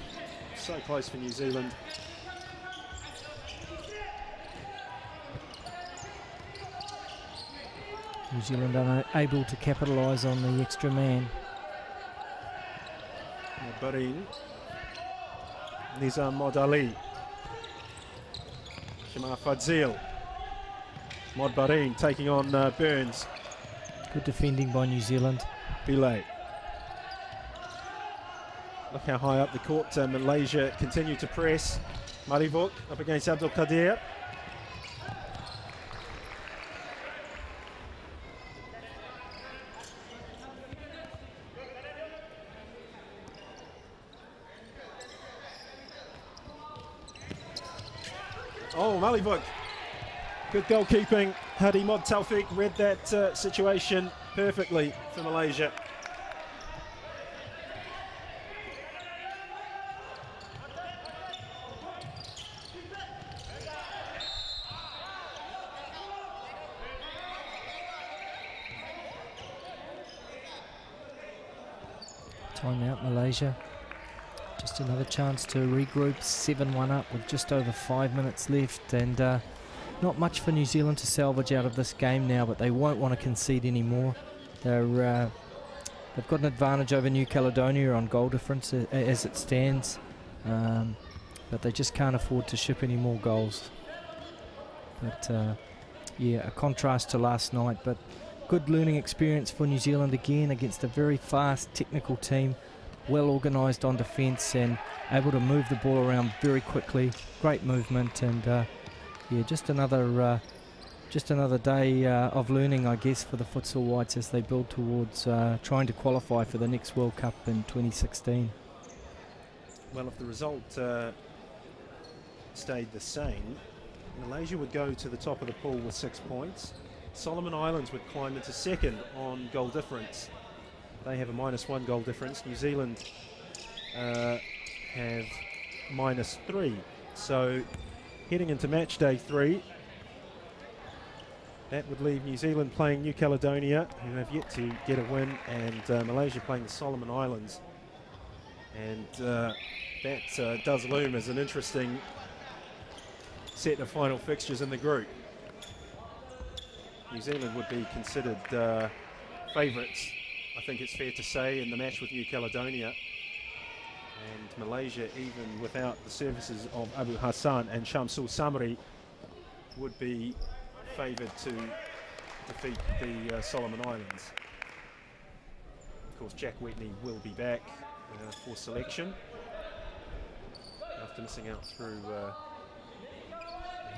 So close for New Zealand. New Zealand unable to capitalise on the extra man. Barin, Nizam Modali, Shamar Fadzil, Modbarin taking on Burns. Good defending by New Zealand. Bilay. Look how high up the court Malaysia continue to press. Marivuk up against Abdul Qadir. Oh, Malivuk. Good goalkeeping. Hadi Mod Taufik read that situation perfectly for Malaysia. Timeout, Malaysia. Just another chance to regroup, 7-1 up with just over 5 minutes left, and not much for New Zealand to salvage out of this game now, but they won't want to concede anymore. They've got an advantage over New Caledonia on goal difference as it stands, but they just can't afford to ship any more goals. But yeah, a contrast to last night, but good learning experience for New Zealand again against a very fast technical team, well organised on defence and able to move the ball around very quickly. Great movement, and yeah, just another day of learning, I guess, for the Futsal Whites as they build towards trying to qualify for the next World Cup in 2016. Well, if the result stayed the same, Malaysia would go to the top of the pool with 6 points. Solomon Islands would climb into second on goal difference. They have a -1 goal difference. New Zealand have -3. So heading into match day 3, that would leave New Zealand playing New Caledonia, who have yet to get a win, and Malaysia playing the Solomon Islands. And that does loom as an interesting set of final fixtures in the group. New Zealand would be considered favourites, I think it's fair to say, in the match with New Caledonia. And Malaysia, even without the services of Abu Hassan and Shamsul Samri, would be favoured to defeat the Solomon Islands. Of course, Jack Whitney will be back for selection after missing out through a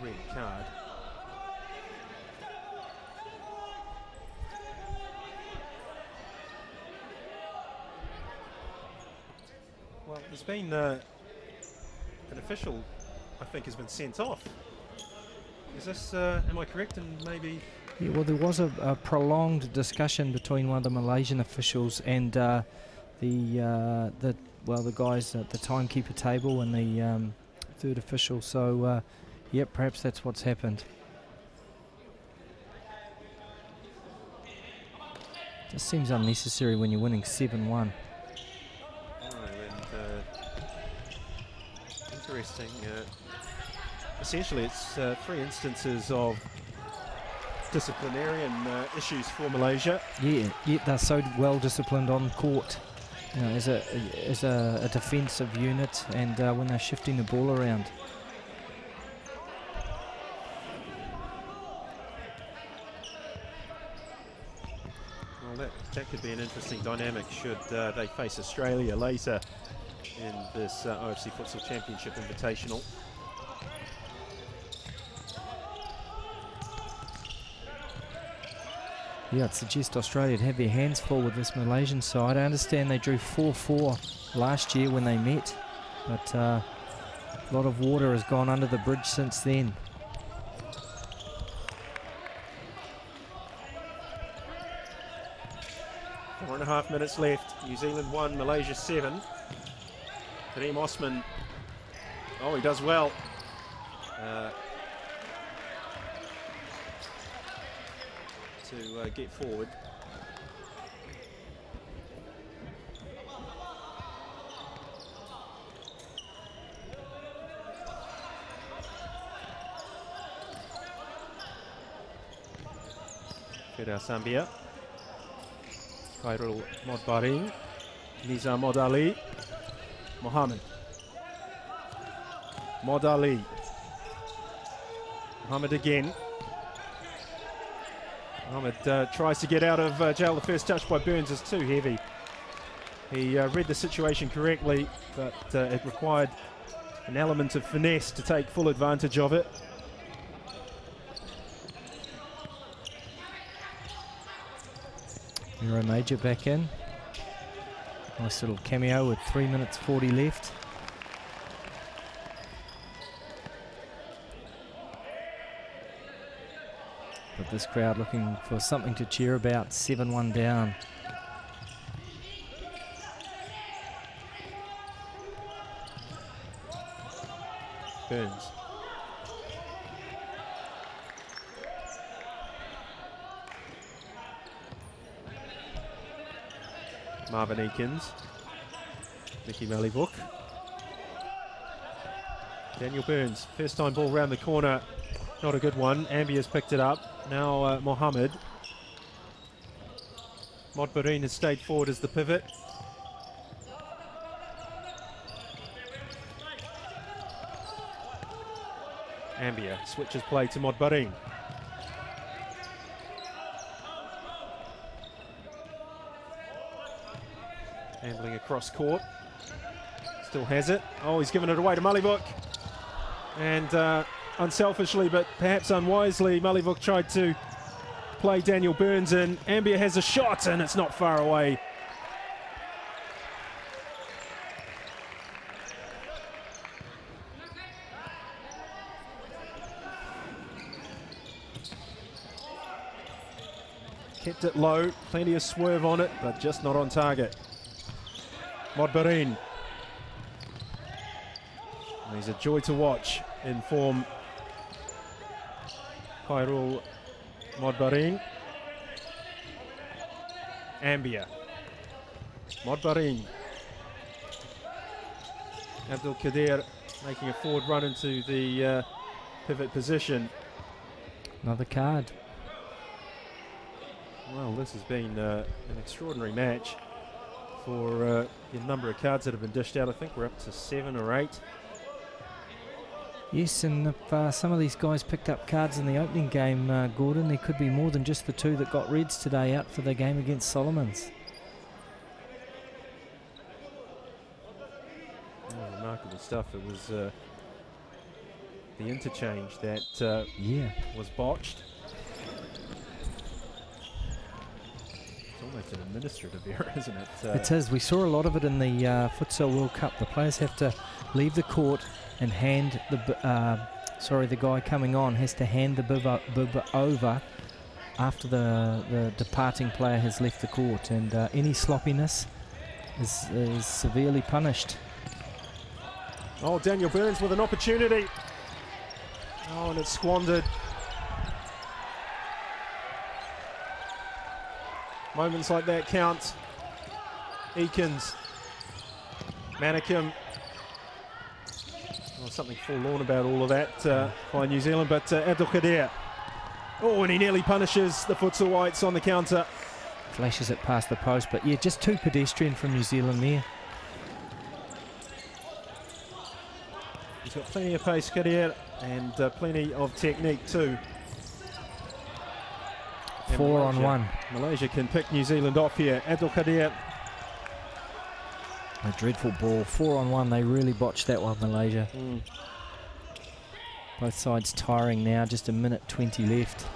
red card. Well, there's been an official, I think, has been sent off. Is this, am I correct? And maybe... Yeah, well, there was a prolonged discussion between one of the Malaysian officials and the guys at the timekeeper table and the third official. So, yeah, perhaps that's what's happened. Just seems unnecessary when you're winning 7-1. Interesting. Essentially, it's 3 instances of disciplinarian issues for Malaysia. Yeah, they're so well disciplined on court, you know, as a defensive unit, and when they're shifting the ball around. Well, that could be an interesting dynamic should they face Australia later in this OFC Futsal Championship Invitational. Yeah, I'd suggest Australia would have their hands full with this Malaysian side. I understand they drew 4-4 last year when they met, but a lot of water has gone under the bridge since then. 2.5 minutes left. New Zealand 1, Malaysia 7. Kareem Osman, oh, he does well. To get forward. Feda Sambia, Khairul Modbari, Nizam Modali, Mohammed. Modali. Mohammed again. Mohammed tries to get out of jail. The first touch by Burns is too heavy. He read the situation correctly, but it required an element of finesse to take full advantage of it. Miro Major back in. Nice little cameo with 3 minutes 40 left. But this crowd looking for something to cheer about. 7-1 down. Burns. Marvin Eakins, Mickey Malivuk, Daniel Burns, first time ball round the corner, not a good one. Ambia's picked it up. Now Mohammed. Modbarine has stayed forward as the pivot. Ambia switches play to Modbarine. Handling across court. Still has it. Oh, he's given it away to Malivuk. And unselfishly, but perhaps unwisely, Malivuk tried to play Daniel Burns in. Ambia has a shot, and it's not far away. Kept it low, plenty of swerve on it, but just not on target. Modbarine. He's a joy to watch in form. Khairul Modbarine. Ambia. Modbarine. Abdul Kadir making a forward run into the pivot position. Another card. Well, this has been an extraordinary match for the number of cards that have been dished out. I think we're up to 7 or 8. Yes, and if some of these guys picked up cards in the opening game, Gordon, there could be more than just the 2 that got reds today out for the game against Solomons. Oh, remarkable stuff. It was the interchange that was botched. Almost an administrative error, isn't it? It is. We saw a lot of it in the Futsal World Cup. The players have to leave the court and hand the guy coming on has to hand the bib over after the departing player has left the court, and any sloppiness is severely punished. Oh, Daniel Burns with an opportunity. Oh, and it's squandered. Moments like that count. Eakins, Manikim. Oh, something forlorn about all of that by New Zealand, but Abdul Kadir. Oh, and he nearly punishes the Futsal Whites on the counter. Flashes it past the post, but yeah, just too pedestrian from New Zealand there. He's got plenty of pace, Kadir, and plenty of technique too. 4 on 1. Malaysia can pick New Zealand off here. Abdul Kadir. A dreadful ball. 4 on 1. They really botched that one, Malaysia. Both sides tiring now. Just a minute 20 left.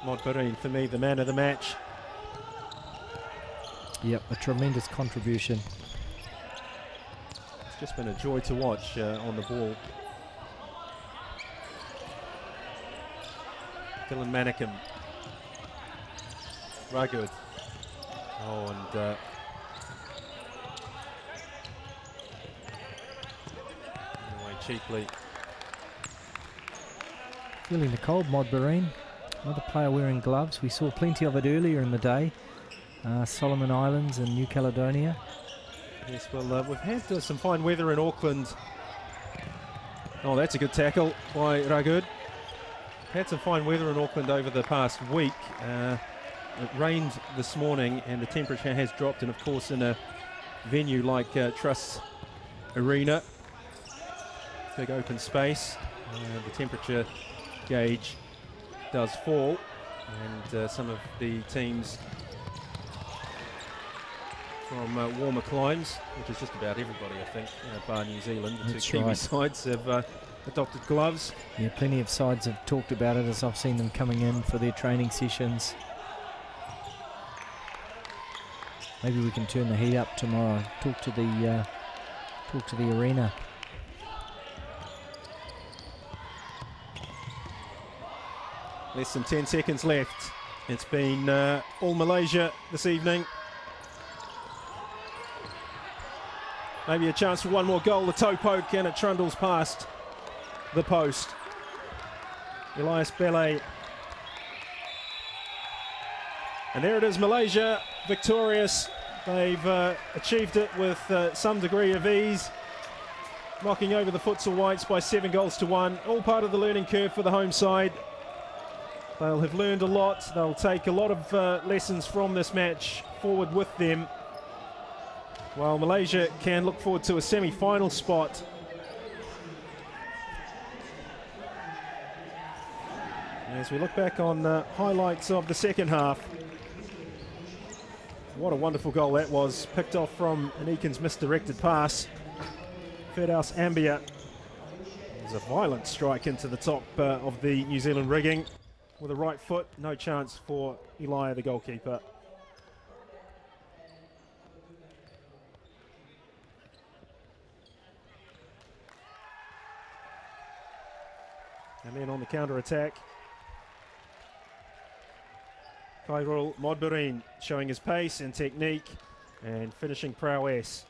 Modbarine, for me, the man of the match. Yep, a tremendous contribution. It's just been a joy to watch on the ball. Dylan Manikin. Rugged. Oh, and away cheaply. Feeling the cold, Modbereen. Another player wearing gloves. We saw plenty of it earlier in the day. Solomon Islands and New Caledonia. Yes, well, we've had some fine weather in Auckland. Oh, that's a good tackle by Ragud. Had some fine weather in Auckland over the past week. It rained this morning and the temperature has dropped, and of course in a venue like Truss Arena, big open space, the temperature gauge does fall, and some of the teams from warmer climes, which is just about everybody, I think, bar New Zealand, the two Kiwi sides have adopted gloves. Yeah, plenty of sides have talked about it as I've seen them coming in for their training sessions. Maybe we can turn the heat up tomorrow. Talk to the arena. Less than 10 seconds left. It's been all Malaysia this evening. Maybe a chance for one more goal. The toe poke, and it trundles past the post. Elias Bellet. And there it is, Malaysia victorious. They've achieved it with some degree of ease, knocking over the Futsal Whites by 7-1. All part of the learning curve for the home side. They'll have learned a lot. They'll take a lot of lessons from this match forward with them, while Malaysia can look forward to a semi-final spot. As we look back on highlights of the second half, what a wonderful goal that was, picked off from an Eakins misdirected pass. Firdaus Ambia. There's a violent strike into the top of the New Zealand rigging with a right foot. No chance for Elia, the goalkeeper. And then on the counter-attack, Khairul Modbereen showing his pace and technique and finishing prowess.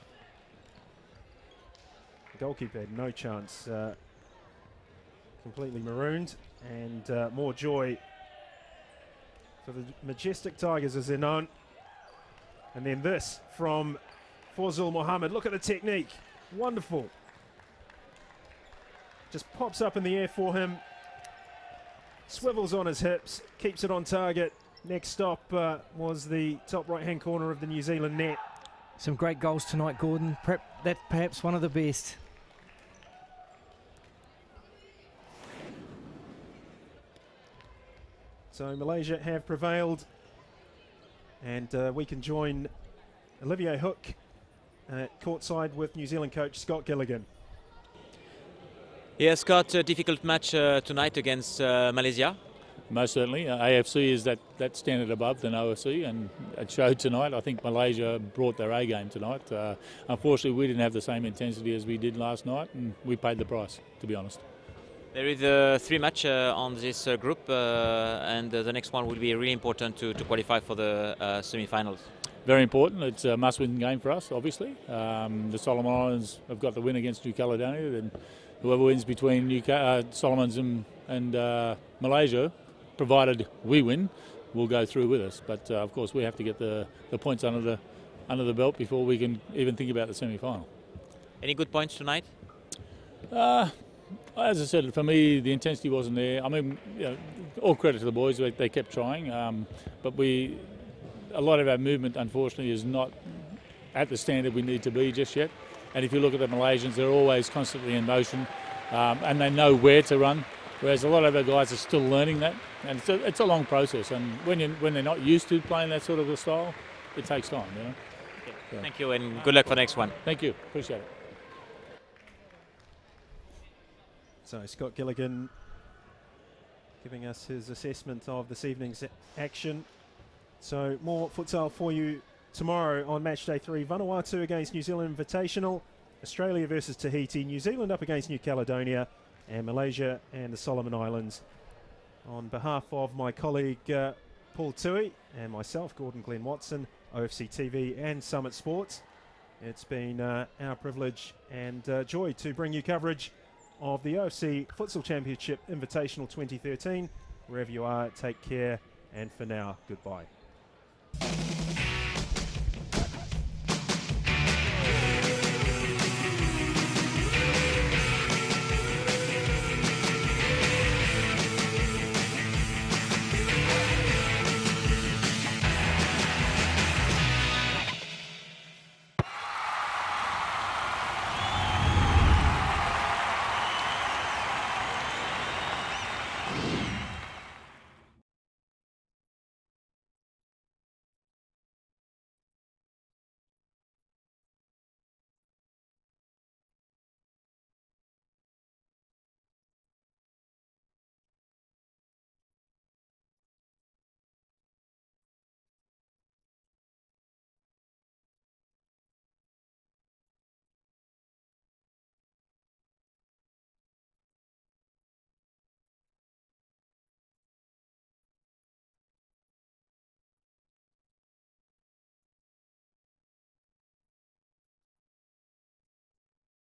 The goalkeeper had no chance, completely marooned, and more joy for the Majestic Tigers as they're known. And then this from Fawzul Mohammed. Look at the technique, wonderful. Just pops up in the air for him, swivels on his hips, keeps it on target. Next stop was the top right-hand corner of the New Zealand net. Some great goals tonight, Gordon. That's perhaps one of the best. So Malaysia have prevailed, and we can join Olivier Hook courtside with New Zealand coach Scott Gilligan. Yeah, Scott, a difficult match tonight against Malaysia. Most certainly. AFC is that standard above than OFC, and it showed tonight. I think Malaysia brought their A game tonight. Unfortunately, we didn't have the same intensity as we did last night, and we paid the price, to be honest. There is 3 matches on this group, and the next one will be really important to qualify for the semi-finals. Very important. It's a must-win game for us, obviously. The Solomon Islands have got the win against New Caledonia, and whoever wins between Solomons and Malaysia, provided we win, will go through with us. But of course, we have to get the points under the belt before we can even think about the semi-final. Any good points tonight? As I said, for me, the intensity wasn't there. I mean, all credit to the boys; they kept trying. But a lot of our movement, unfortunately, is not at the standard we need to be just yet. And if you look at the Malaysians, they're always constantly in motion, and they know where to run. Whereas a lot of our guys are still learning that, and it's a long process. And when they're not used to playing that sort of a style, it takes time. Okay. So. Thank you, and good luck for the next one. Thank you, appreciate it. So Scott Gilligan giving us his assessment of this evening's action. So more futsal for you Tomorrow on match day 3, Vanuatu against New Zealand Invitational, Australia versus Tahiti, New Zealand up against New Caledonia, and Malaysia and the Solomon Islands. On behalf of my colleague Paul Tui and myself, Gordon Glenn Watson, OFC TV and Summit Sports, it's been our privilege and joy to bring you coverage of the OFC Futsal Championship Invitational 2013. Wherever you are, take care, and for now, goodbye.